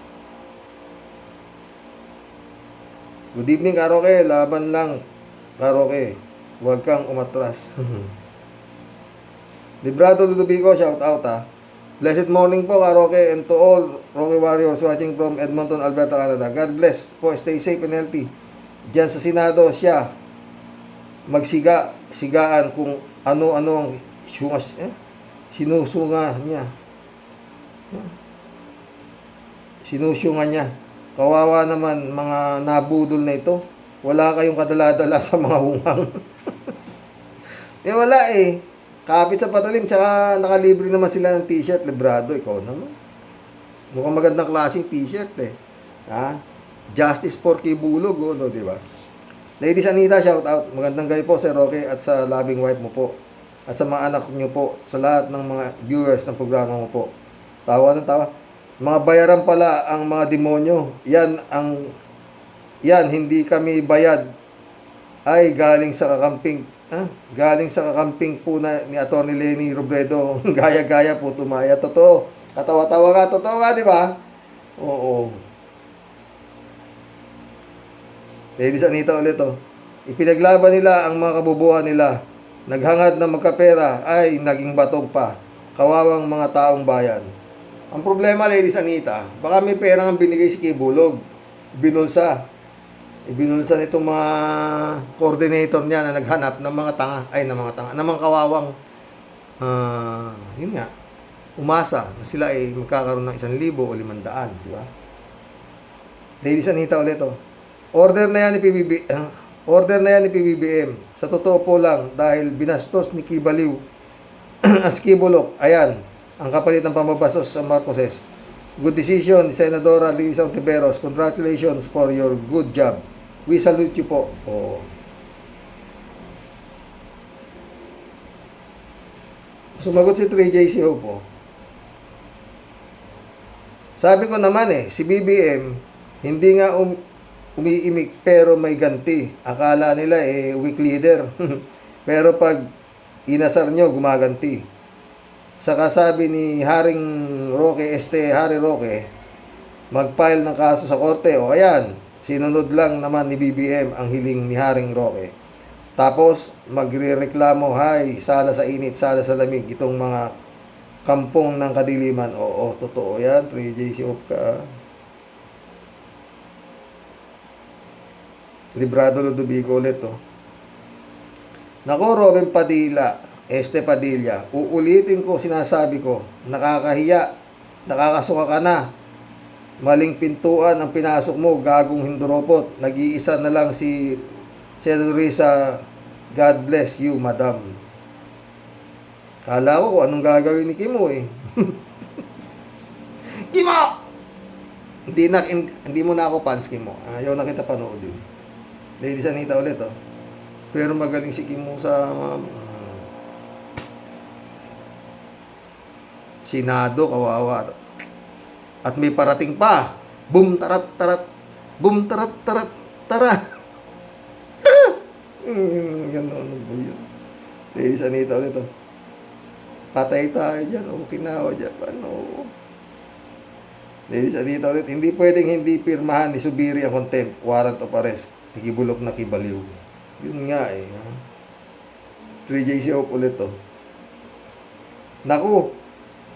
Good evening, Karoke. Laban lang, Karoke. Huwag kang umatras. Librado Ludovico, shout out Blessed morning po, Karoke, and to all Roque Warriors watching from Edmonton, Alberta, Canada. God bless po. Stay safe and healthy. Diyan sa Senado siya sigaan kung ano-ano ang sinusunga niya. Sinusunga niya. Kawawa naman mga nabudol na ito. Wala kayong kadala-dala sa mga hungang. Wala eh. Kapit sa patalim, tsaka nakalibre naman sila ng t-shirt. Librado, ikaw naman. Mukhang magandang klaseng t-shirt eh. Justice for Kibulog, no, di ba? Ladies Anita, shout out. Magandang gabi po, Sir Roque, at sa loving wife mo po. At sa mga anak niyo po, sa lahat ng mga viewers ng programa mo po. Tawa ng tawa. Mga bayaran pala ang mga demonyo. Yan, hindi kami bayad. Ay, galing sa kakamping. Galing sa kakamping po ni Atty. Lenny Robredo. Gaya-gaya po, tumaya. Totoo. Katawa-tawa nga. Totoo nga, di ba? Oo. Ladies Anita ulit Ipinaglaban nila ang mga kabubuan nila. Naghangad na magkapera ay naging batog pa. Kawawang mga taong bayan. Ang problema, Ladies Anita, baka may pera ang binigay si Kibulog. Binulsa nitong mga coordinator niya na naghanap ng mga mga kawawang yun nga, umasa na sila ay magkakaroon ng 1,000 o 500, di ba? Ladies Anita ulit Order na yan ni PBBM. Sa totoo po lang, dahil binastos ni Kibaliw as Kibulok, ayan, ang kapalit ng pambabastos sa Marcoses. Good decision, Senadora Lisa Ontiveros. Congratulations for your good job. We salute you po. Sumagot si 3JCO po. Sabi ko naman si BBM, hindi nga umiimik pero may ganti. Akala nila weak leader. Pero pag inasar nyo, gumaganti. Saka sabi ni Harry Roque, mag-file ng kaso sa korte. Ayan, sinunod lang naman ni BBM ang hiling ni Haring Roque. Tapos, magre-reklamo, sala sa init, sala sa lamig, itong mga kampong ng kadiliman. Oo, totoo yan. 3JC off ka. Librado Ludovico ulit Nako, Robin Padilla, Padilla, uulitin ko, sinasabi ko, nakakahiya, nakakasuka ka na. Maling pintuan ang pinasok mo, gagong hinduropot. Nag-iisa na lang si Senator Risa. God bless you, madam. Kala ko anong gagawin ni Kimo Kimo! Hindi mo na ako fans, Kimo. Ayaw na kita panoodin. Ladies Anita ulit Pero magaling si Kimo sa Senado, kawawa. At may parating pa. Boom, tarat, tarat. Boom, tarat, tarat, tara. Yan, ano ba yun? Ladies Anita ulit Patay tayo dyan. Kinawa dyan. Ladies Anita ulit. Hindi pwedeng hindi pirmahan ni Subiri ang contempt. Warrant of arrest. Nakibulok na Kibaliw. Yun nga 3JC off ulit Naku,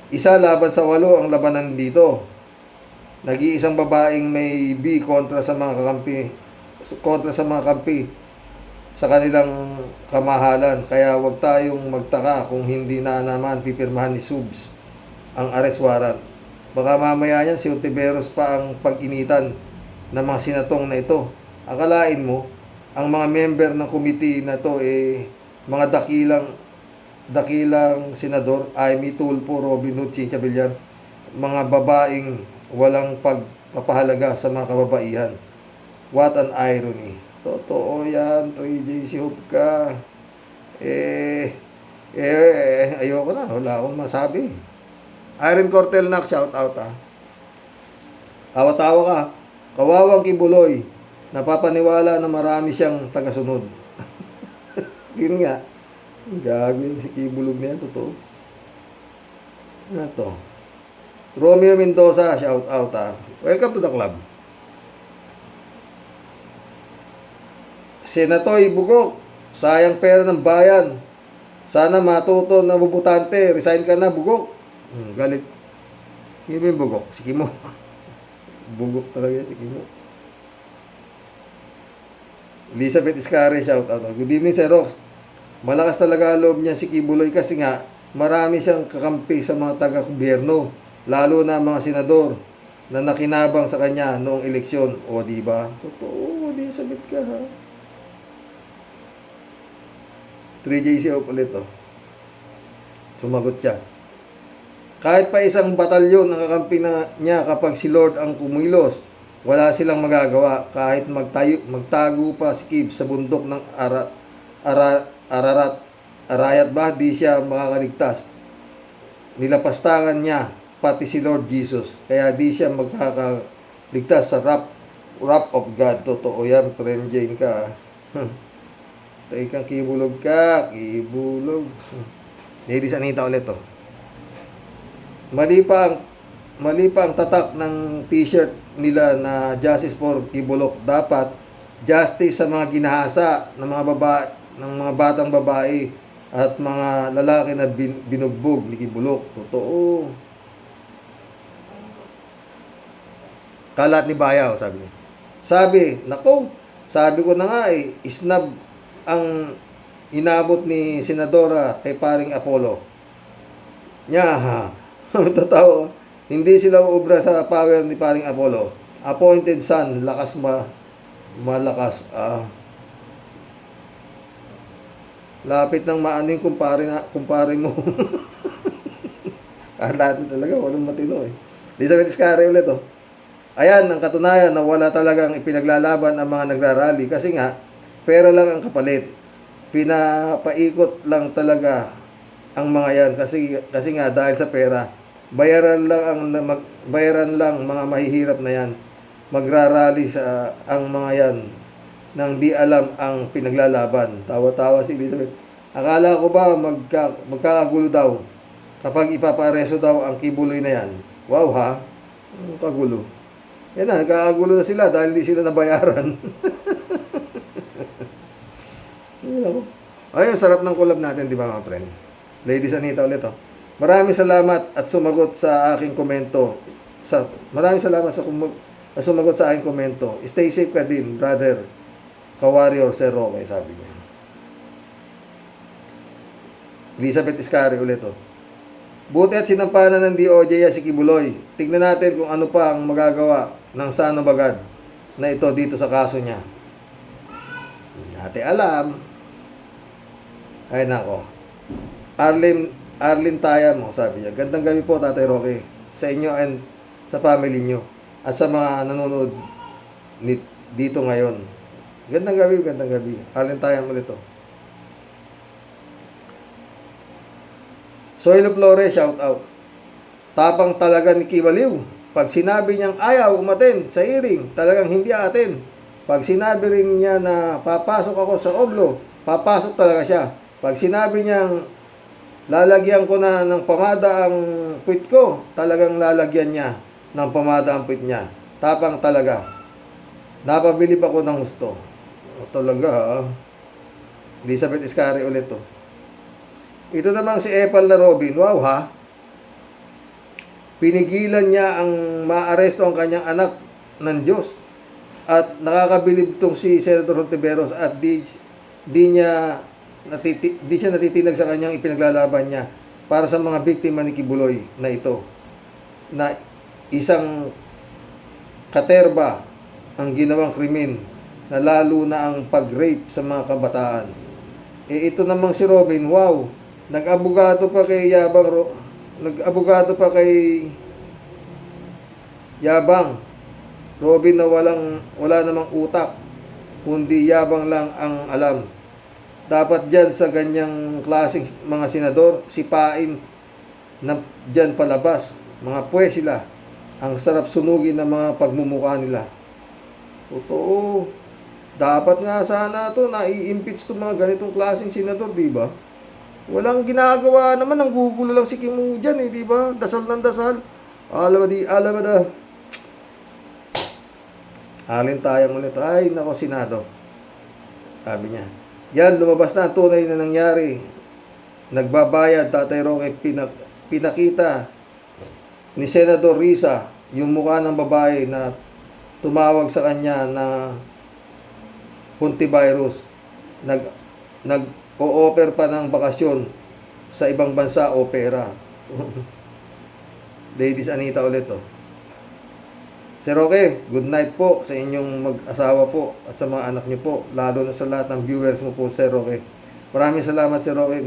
isa laban sa 8 ang labanan dito. Nag-iisang babaeng may B kontra sa mga kampi sa kanilang kamahalan. Kaya wag tayong magtaka kung hindi na naman pipirmahan ni Subs ang arrest warrant. Baka mamaya yan si Ontiveros pa ang pag-initan ng mga sinatong na ito. Akalain mo, ang mga member ng committee na to mga dakilang senador, Amy Tulfo, Robin Hood, Cynthia Villar, mga babaeng walang pagpapahalaga sa mga kababaihan. What an irony. Totoo yan, 3J si Hupka. Ayoko na. Wala akong masabi. Irene Cortelnac, shout out ah. Tawa-tawa ka. Kawawang Kibuloy. Napapaniwala na marami siyang tagasunod. Yun nga. Gagawin si Kibulog na yan. Totoo. Ano to? Romeo Mendoza, shout out ah. Welcome to the club. Senatoy Bugok, sayang pera ng bayan. Sana matuto na bubutante. Resign ka na, Bugok. Galit. Sino ba yung Bugok? Si Kimo. Bugok talaga si Kimo. Elizabeth Iscare, shout out. Good evening, Sir Rox. Malakas talaga loob niya si Kibuloy kasi nga marami siyang kakampi sa mga taga-gobyerno, lalo na mga senador na nakinabang sa kanya noong eleksyon. O, di ba? Totoo, Elizabeth ka, ha? 3JC ulit, oh. Sumagot siya. Kahit pa isang batalyon ang kakampi na niya kapag si Lord ang kumilos, wala silang magagawa. Kahit magtago pa si Kib sa bundok ng Arayat ba, di siya makakaligtas. Nilapastangan niya pati si Lord Jesus. Kaya di siya magkakaligtas sa wrath of God. Totoo yan, friend Jane ka. Tayo kang Kibulog ka. Kibulog. Ladies Anita ulit, oh. Mali pa ang tatak ng t-shirt nila na Justice for Kibulok. Dapat justice sa mga ginahasa ng mga babae, ng mga batang babae at mga lalaki na binugbog ni Kibulok. Totoo. Kalat ni Bayaw, sabi niya. Sabi ko na nga isnab ang inabot ni Senadora kay paring Apollo. Nya, totoo. Hindi sila uubra sa power ni paring Apollo. Appointed son, malakas. Lapit ng maaning kumpare mo. Lahat talaga, walang matino eh. Elizabeth Iscare ulit, oh. Ayan, ang katunayan na wala talagang ipinaglalaban ang mga nagrarally kasi nga, pera lang ang kapalit. Pinapaikot lang talaga ang mga yan kasi nga dahil sa pera, bayaran lang mga mahihirap na yan. Magrarally sa ang mga yan nang di alam ang pinaglalaban. Tawa-tawa si Elizabeth. Akala ko ba magkakagulo daw kapag ipapareso daw ang Kibuloy na yan. Wow ha? Kagulo. Yan na, nagkakagulo na sila dahil hindi sila nabayaran. Ayun, sarap ng collab natin, di ba mga friend? Ladies Anita ulit, oh. Maraming salamat at sumagot sa aking komento. Maraming salamat sa sumagot sa aking komento. Stay safe ka din, brother. Ka-warrior, Sir Roque, sabi niya. Elizabeth Iscare ulit, oh. Buti at sinampanan ng DOJ si Kibuloy. Tignan natin kung ano pa ang magagawa ng Sano Bagad na ito dito sa kaso niya. Hindi alam. Ay nako. Arlene Tayam, sabi niya. Gandang gabi po, Tatay Roque, sa inyo and sa family niyo at sa mga nanonood dito ngayon. Gandang gabi. Arlene Tayam ulit, oh. Soylo Flores, shout out. Tapang talaga ni Kibaliw. Pag sinabi niyang ayaw umaten sa hearing, talagang hindi atin. Pag sinabi rin niya na papasok ako sa Oblo, papasok talaga siya. Pag sinabi niyang lalagyan ko na ng pamada ang puwit ko, talagang lalagyan niya ng pamada ang puwit niya. Tapang talaga. Napabilib ako ng gusto. Talaga, ha? Elizabeth Iscare ulit, to. Ito namang si Epal na Robin. Wow, ha? Pinigilan niya ang maaresto ang kanyang anak ng Diyos. At nakakabilib itong si Senator Hontiveros at di siya natitinag sa kanyang ipinaglalaban niya para sa mga biktima ni Kibuloy na ito. Na isang katerba ang ginawang krimen na lalo na ang pag-rape sa mga kabataan. Ito namang si Robin, wow, nag-abogado pa kay Yabang. Robin na wala namang utak. kundi yabang lang ang alam. Dapat dyan sa ganyang klaseng mga senador, sipain na dyan palabas. Mga pwe sila. Ang sarap sunugin ng mga pagmumukha nila. Totoo. Dapat nga sana to nai-impeach to mga ganitong klaseng senador, di ba? Walang ginagawa naman, ang gugulo lang si Kimu dyan eh, di ba? Dasal ng dasal. Alam mo da. Alin tayo ulit. Ay, nako, Senado. Sabi niya. Yan, lumabas na ang tunay na nangyari. Nagbabayad, Tatay Roque, pinakita ni Senador Risa yung mukha ng babae na tumawag sa kanya na Puntivirus. Nag-o-offer pa ng bakasyon sa ibang bansa o pera. Ladies Anita ulit to. Sir Roque, good night po sa inyong mag-asawa po at sa mga anak niyo po, lalo na sa lahat ng viewers mo po, Sir Roque. Maraming salamat, Sir Roque.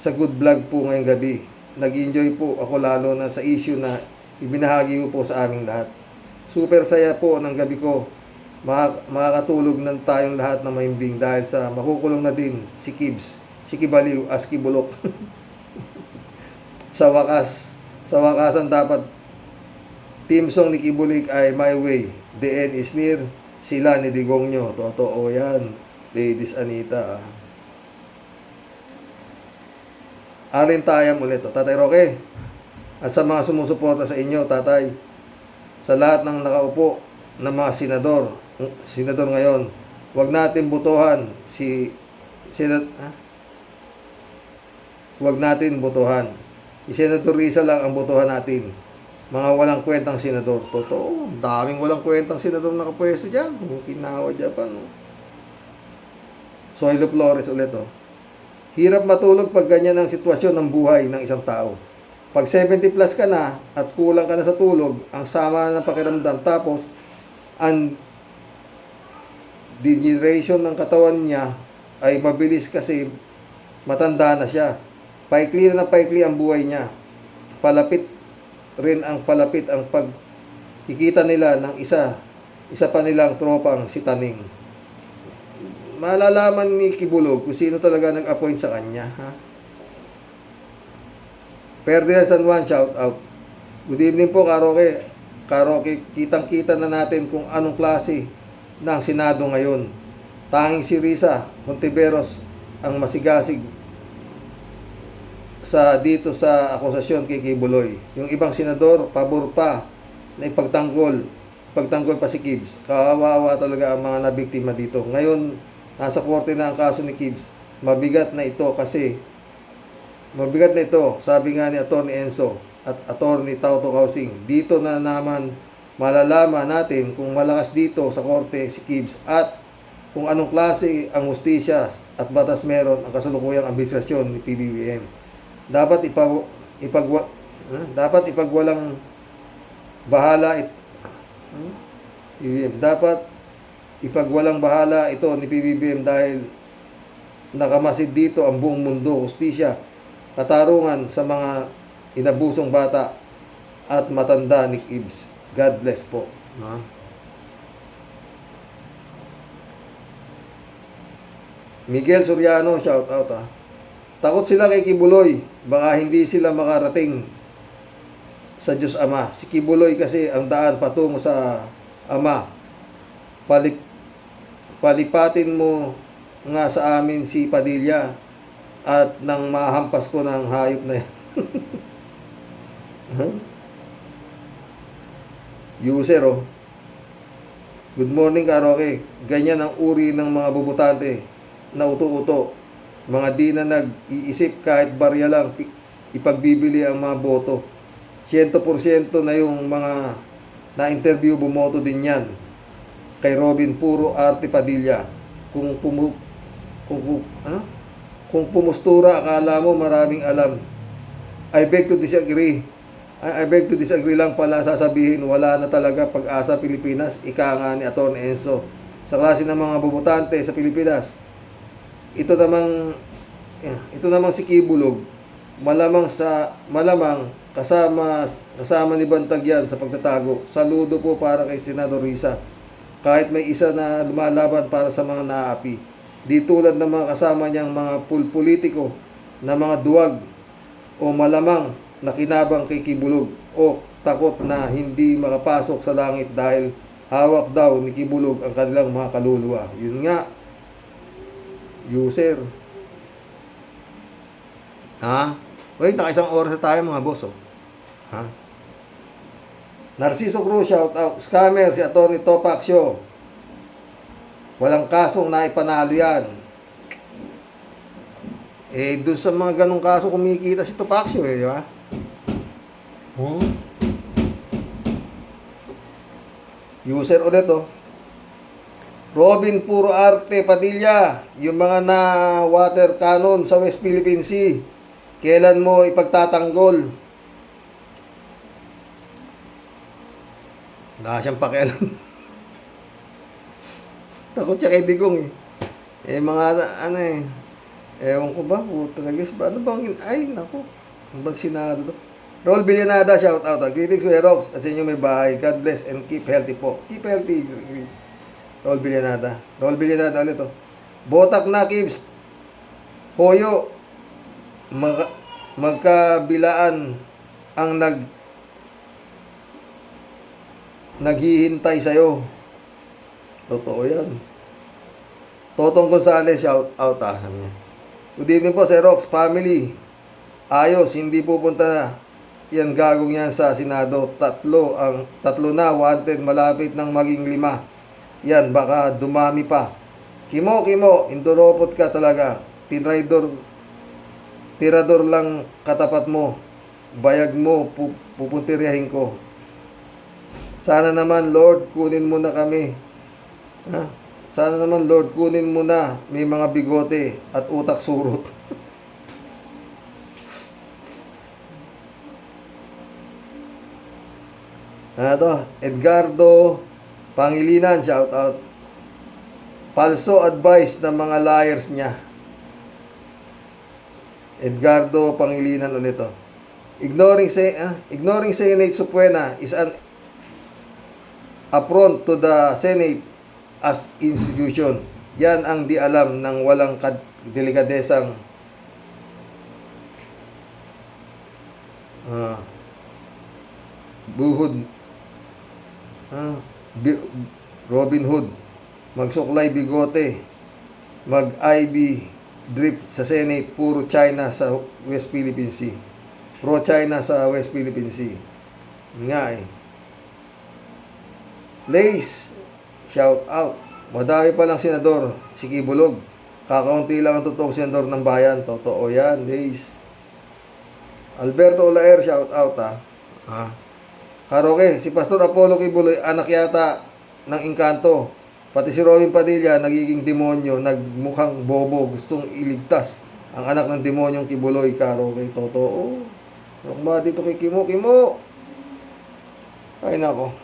Sa good vlog po ngayong gabi. Nag-enjoy po ako lalo na sa issue na ibinahagi mo po sa aming lahat. Super saya po ng gabi ko. Makakatulog na tayong lahat na maimbing dahil sa makukulong na din si Kibs, si Kibaliw, as Kibulok. sa wakasan dapat team song ni Kibulik ay My Way, The End is Near, sila ni Digongyo. Totoo yan, Ladies Anita. Alin tayam ulit, Tatay Roque. At sa mga sumusuporta sa inyo, Tatay, sa lahat ng nakaupo ng mga senador ngayon, wag natin butuhan wag natin butuhan. Si Senator Risa lang ang butuhan natin. Mga walang kwentang senador. Totoo, daming walang kwentang senador nakapwesto dyan. Kinawa dyan pa, no? Soylo Flores ulit, oh. Hirap matulog pag ganyan ang sitwasyon ng buhay ng isang tao. Pag 70 plus ka na at kulang ka na sa tulog, ang sama ng pakiramdam, tapos ang degeneration ng katawan niya ay mabilis kasi matanda na siya. Paikli na paikli ang buhay niya. Palapit ang pagkikita nila ng isa pa nilang tropang si Taning. Malalaman ni Kibulog kung sino talaga nag-appoint sa kanya, ha? Ferdinand San Juan, shout out. Good evening po, Karoke. Karoke, kitang-kita na natin kung anong klase ng Senado ngayon. Tanging si Risa Hontiveros ang masigasig dito sa akusasyon kay Kibuloy. Yung ibang senador, pabor pa na ipagtanggol pa si Kibs. Kawawa talaga ang mga nabiktima dito. Ngayon, nasa korte na ang kaso ni Kibs. Mabigat na ito, sabi nga ni Atty. Enzo at Atty. Tauto Kausing. Dito na naman malalaman natin kung malakas dito sa korte si Kibs at kung anong klase ang hustisya at batas meron ang kasalukuyang administrasyon ni PBBM. Dapat ipagwalang bahala ito ni PBBM dahil nakamasid dito ang buong mundo, hustisya, katarungan sa mga inabusong bata at matanda ni Kibs. God bless po. Miguel Soriano, shout out, ha. Takot sila kay Kibuloy. Baka hindi sila makarating sa Diyos Ama. Si Kibuloy kasi ang daan patungo sa Ama. Palipatin mo nga sa amin si Padilla at nang mahampas ko ng hayop na yan. User, oh. Good morning, Karoke. Ganyan ang uri ng mga bubutante na uto-uto. Mga di na nag-iisip kahit barya lang ipagbibili ang mga boto. 100% na yung mga na-interview bumoto din yan. Kay Robin, puro arte Padilla. Kung pumustura, akala mo maraming alam. I beg to disagree lang pala sasabihin, wala na talaga pag-asa Pilipinas, ika nga ni Atty. Enzo. Sa klase ng mga bubutante sa Pilipinas, ito namang si Kibulog, malamang kasama ni Bantag yan sa pagtatago. Saludo po para kay Senador Risa. kahit may isa na lumalaban para sa mga naapi. Di tulad ng mga kasama niyang mga politiko na mga duwag o malamang nakinabang kay Kibulog o takot na hindi makapasok sa langit dahil hawak daw ni Kibulog ang kanilang mga kaluluwa. Yun nga, user. Ha? Wait, nakaisang oras na tayo mga boss. Oh. Ha? Narciso Cruz, shout out. Scammer, si Atty. Topacio. Walang kasong naipanalo yan. Eh, dun sa mga ganong kaso kumikita si Topacio eh, di ba? User ulit oh. Robin Puro Arte Padilla, yung mga na water cannon sa West Philippine Sea, kailan mo ipagtatanggol? Wala siyang pakialam. Takot siya kay Digong eh. Eh mga ano eh. Ewan ko ba? Puta na guys. Ano bang ay naku. Ang bang Senado to? Rol Villanada, shout out. Greetings Kuya Rox at sa inyo may bahay. God bless and keep healthy po. Keep healthy. Rol Villanada. Rol Villanada ulit to. Botak na Kibs. Hoyo. Magkabilaan ang naghihintay sa'yo. Totoo yan. Totong Gonzales, shout out Good evening po sa Rox family. Ayos, hindi pupunta na yan gagong yan sa Senado. Tatlo na wanted, malapit ng maging 5. Yan, baka dumami pa. Kimo, induropot ka talaga. Tirador lang katapat mo. Bayag mo, pupuntiryahin ko. Sana naman, Lord, kunin mo na kami. Ha? Sana naman, Lord, kunin mo na. May mga bigote at utak surot. Ano? Edgardo Pangilinan, shout out. Falso advice ng mga liars niya. Edgardo Pangilinan ulit to. Ignoring Senate Supuena is an affront to the Senate as institution. Yan ang di alam ng walang delikadesang Robin Hood. Magsuklay bigote. Mag-IB drip sa Senate. Puro China sa West Philippine Sea. Pro-China sa West Philippine Sea. Nga eh. Lace, shout out. Madami palang senador, si Kibulog. Kakaunti lang ang totoong senador ng bayan. Totoo yan, Lace. Alberto Olaer, shout out Karoke, si Pastor Apollo Kibuloy, anak yata ng Engkanto. Pati si Robin Padilla, nagiging demonyo, nagmukhang bobo, gustong iligtas ang anak ng demonyong Kibuloy. Karoke, totoo. Huwag ba dito kay Kimo? Ay nako.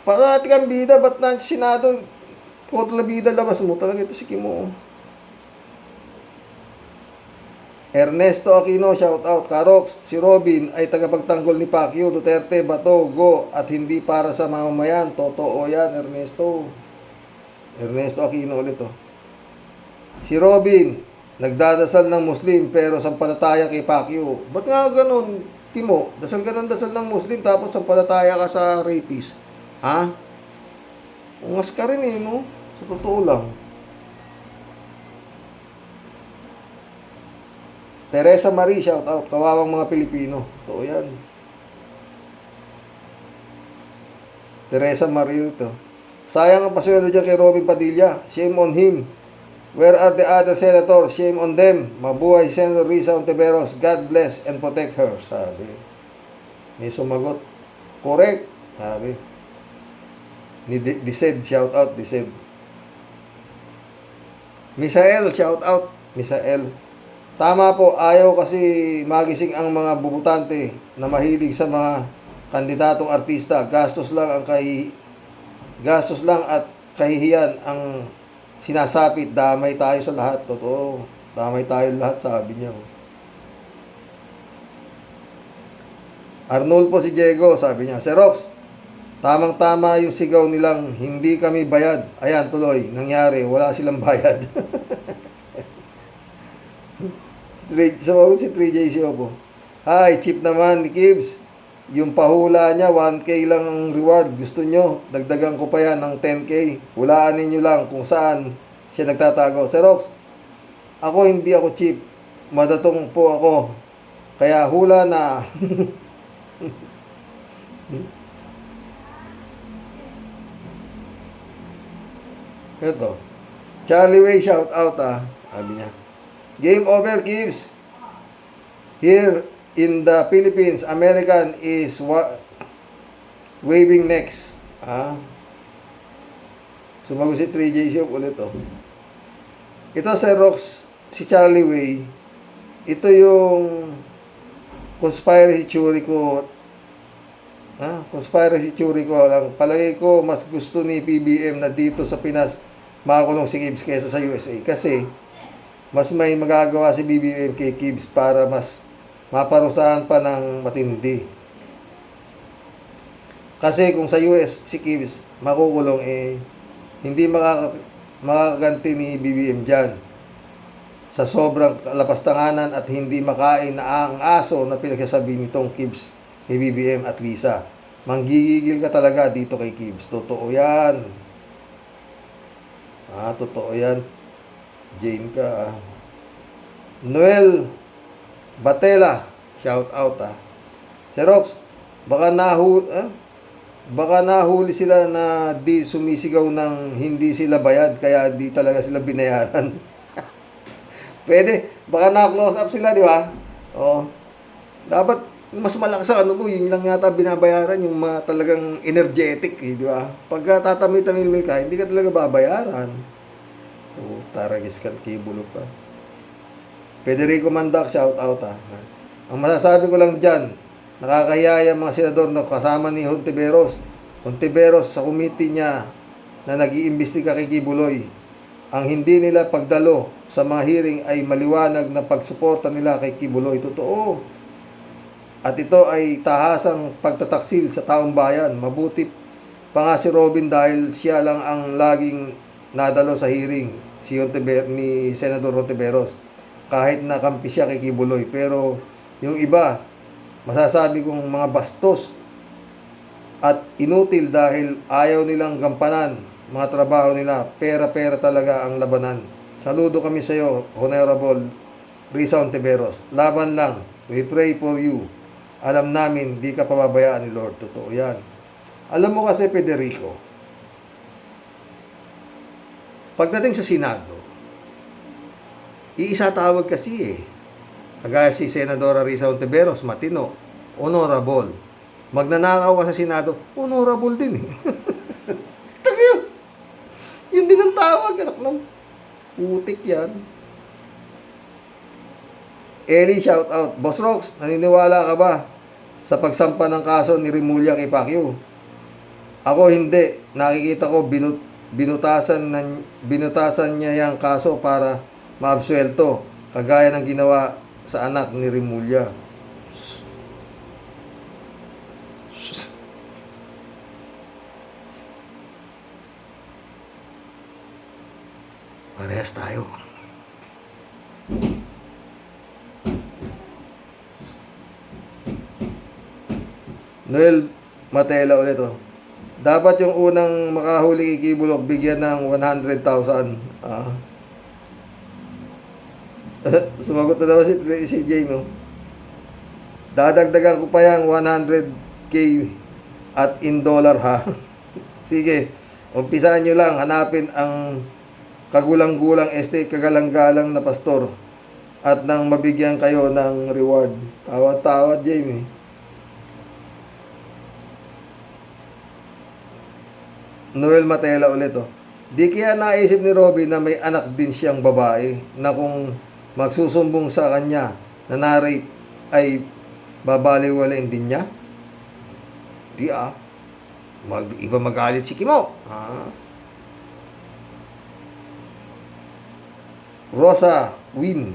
Parati kang bida, ba't na Senado? Kontra bida, labas mo. Talaga ito si Kimo. Ernesto Aquino, shout out. Karox, si Robin ay tagapagtanggol ni Pacquiao, Duterte, Bato, Go, at hindi para sa mamamayan. Totoo yan, Ernesto. Ernesto Aquino ulit to. Si Robin, nagdadasal ng Muslim pero sampalataya kay Pacquiao. Ba't nga ganun, Kimo? Dasal ka ng dasal ng Muslim tapos sampalataya ka sa rapist. Ha? Ungas ka rin eh, no? Sa totoo lang. Teresa Marie, shout out. Kawawang mga Pilipino. Totoo yan. Teresa Marie ito. Sayang ang paswelo dyan kay Robin Padilla. Shame on him. Where are the other senators? Shame on them. Mabuhay Senator Risa Ontiveros. God bless and protect her. Sabi. May sumagot. Correct. Sabi. Ni Dised, shout out, Dised. Misael, shout out, Misael. Tama po, ayaw kasi magising ang mga bubutante na mahilig sa mga kandidatong artista. Gastos lang at kahihiyan ang sinasapit. Damay tayo sa lahat. Totoo. Damay tayo lahat, sabi niya. Arnulfo si Diego, sabi niya. Sir Rox, Tamang-tama yung sigaw nilang, hindi kami bayad. Ayan, tuloy, nangyari, wala silang bayad. Sumagot si 3J Siopo. Hi, cheap naman ni Kibbs. Yung pahula niya, 1K lang ang reward. Gusto nyo, dagdagan ko pa yan ng 10K. Hulaan ninyo lang kung saan siya nagtatago. Sir Rox, ako hindi ako cheap. Madatong po ako. Kaya hula na. Ito. Charlie Way, shout out Sabi niya. Game over, Kibbs. Here in the Philippines, American is waving next. Sumagot si 3J Siop ulit Ito Sir Rox, si Charlie Way. Ito yung conspiracy theory ko. Conspiracy theory ko lang. Palagay ko mas gusto ni PBM na dito sa Pinas makakulong si Kibbs kaysa sa USA. Kasi mas may magagawa si BBM kay Kibbs para mas maparusahan pa ng matindi. Kasi kung sa US si Kibbs makukulong hindi makakaganti ni BBM dyan sa sobrang kalapastanganan at hindi makain na ang aso na pinagsasabi nitong Kibbs kay BBM at Lisa. Manggigigil ka talaga dito kay Kibbs. Totoo yan. Totoo yan. Jane ka Noel Batela, shout out Sir Rox, baka nahuli sila na di sumisigaw ng hindi sila bayad kaya di talaga sila binayaran. Pwede, baka na-close up sila, di ba? Dapat mas malakas ang yun lang yata binabayaran yung talagang energetic, di ba? Pagka tatamil-tamil ka, hindi ka talaga babayaran. Taragis ka, kibulo ka. Federico Mandak, shout out Ang masasabi ko lang dyan, nakakahiya yung mga senador na kasama ni Hontiveros. Hontiveros sa committee niya na nag-iimbestiga kay Kibuloy. Ang hindi nila pagdalo sa mga hearing ay maliwanag na pagsuporta nila kay Kibuloy. Totoo. At ito ay tahasang pagtataksil sa taong bayan. Mabuti pa nga si Robin dahil siya lang ang laging nadalo sa hearing ni Senador Hontiveros. Kahit nakampi siya kay Kibuloy. Pero yung iba, masasabi kong mga bastos at inutil dahil ayaw nilang gampanan mga trabaho nila. Pera-pera talaga ang labanan. Saludo kami sa iyo, Honorable Risa Hontiveros. Laban lang. We pray for you. Alam namin, di ka pababayaan ni Lord. Totoo yan. Alam mo kasi, Federico, pagdating sa Senado, iisa tawag kasi Kagaya si Senadora Risa Hontiveros, matino, honorable. Magnanakaw ka sa Senado, honorable din Tagay, yun din ang tawag. Anak ng putik yan. Eli, shout out. Boss Rox, naniniwala ka ba sa pagsampa ng kaso ni Remulla kay Pacquiao? Ako hindi. Nakikita ko binutasan niya yung kaso para maabsuelto, kagaya ng ginawa sa anak ni Remulla. Parehas tayo. Noel Matela ulit Dapat yung unang makahuli kay Kibulok bigyan ng 100,000. Sumagot na naman si Jay, no? Dadagdagan ko pa yung 100K at in dollar, ha? Sige, umpisahan nyo lang. Hanapin ang kagulang-gulang kagalang-galang na pastor at nang mabigyan kayo ng reward. Tawad-tawad, Jay, Noel Matela ulit, Di kaya naisip ni Robby na may anak din siyang babae na kung magsusumbong sa kanya na na-rape ay babaliwalain din niya? Di iba magalit si Kimo. Rosa Win.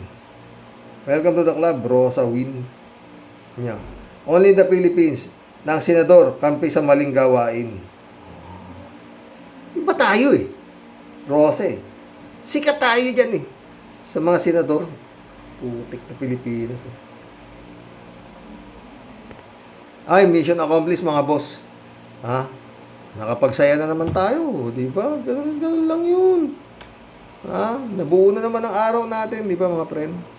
Welcome to the club, Rosa Win. Yeah. Only in the Philippines, ng senador kampi sa maling gawain. Iba tayo eh. Rose. Sikat tayo dyan eh. Sa mga senador. Putik na Pilipinas eh. Ay, mission accomplished mga boss. Ha? Nakapagsaya na naman tayo, di ba? Ganun lang yun. Ha? Nabuo na naman ang araw natin, di ba mga friend?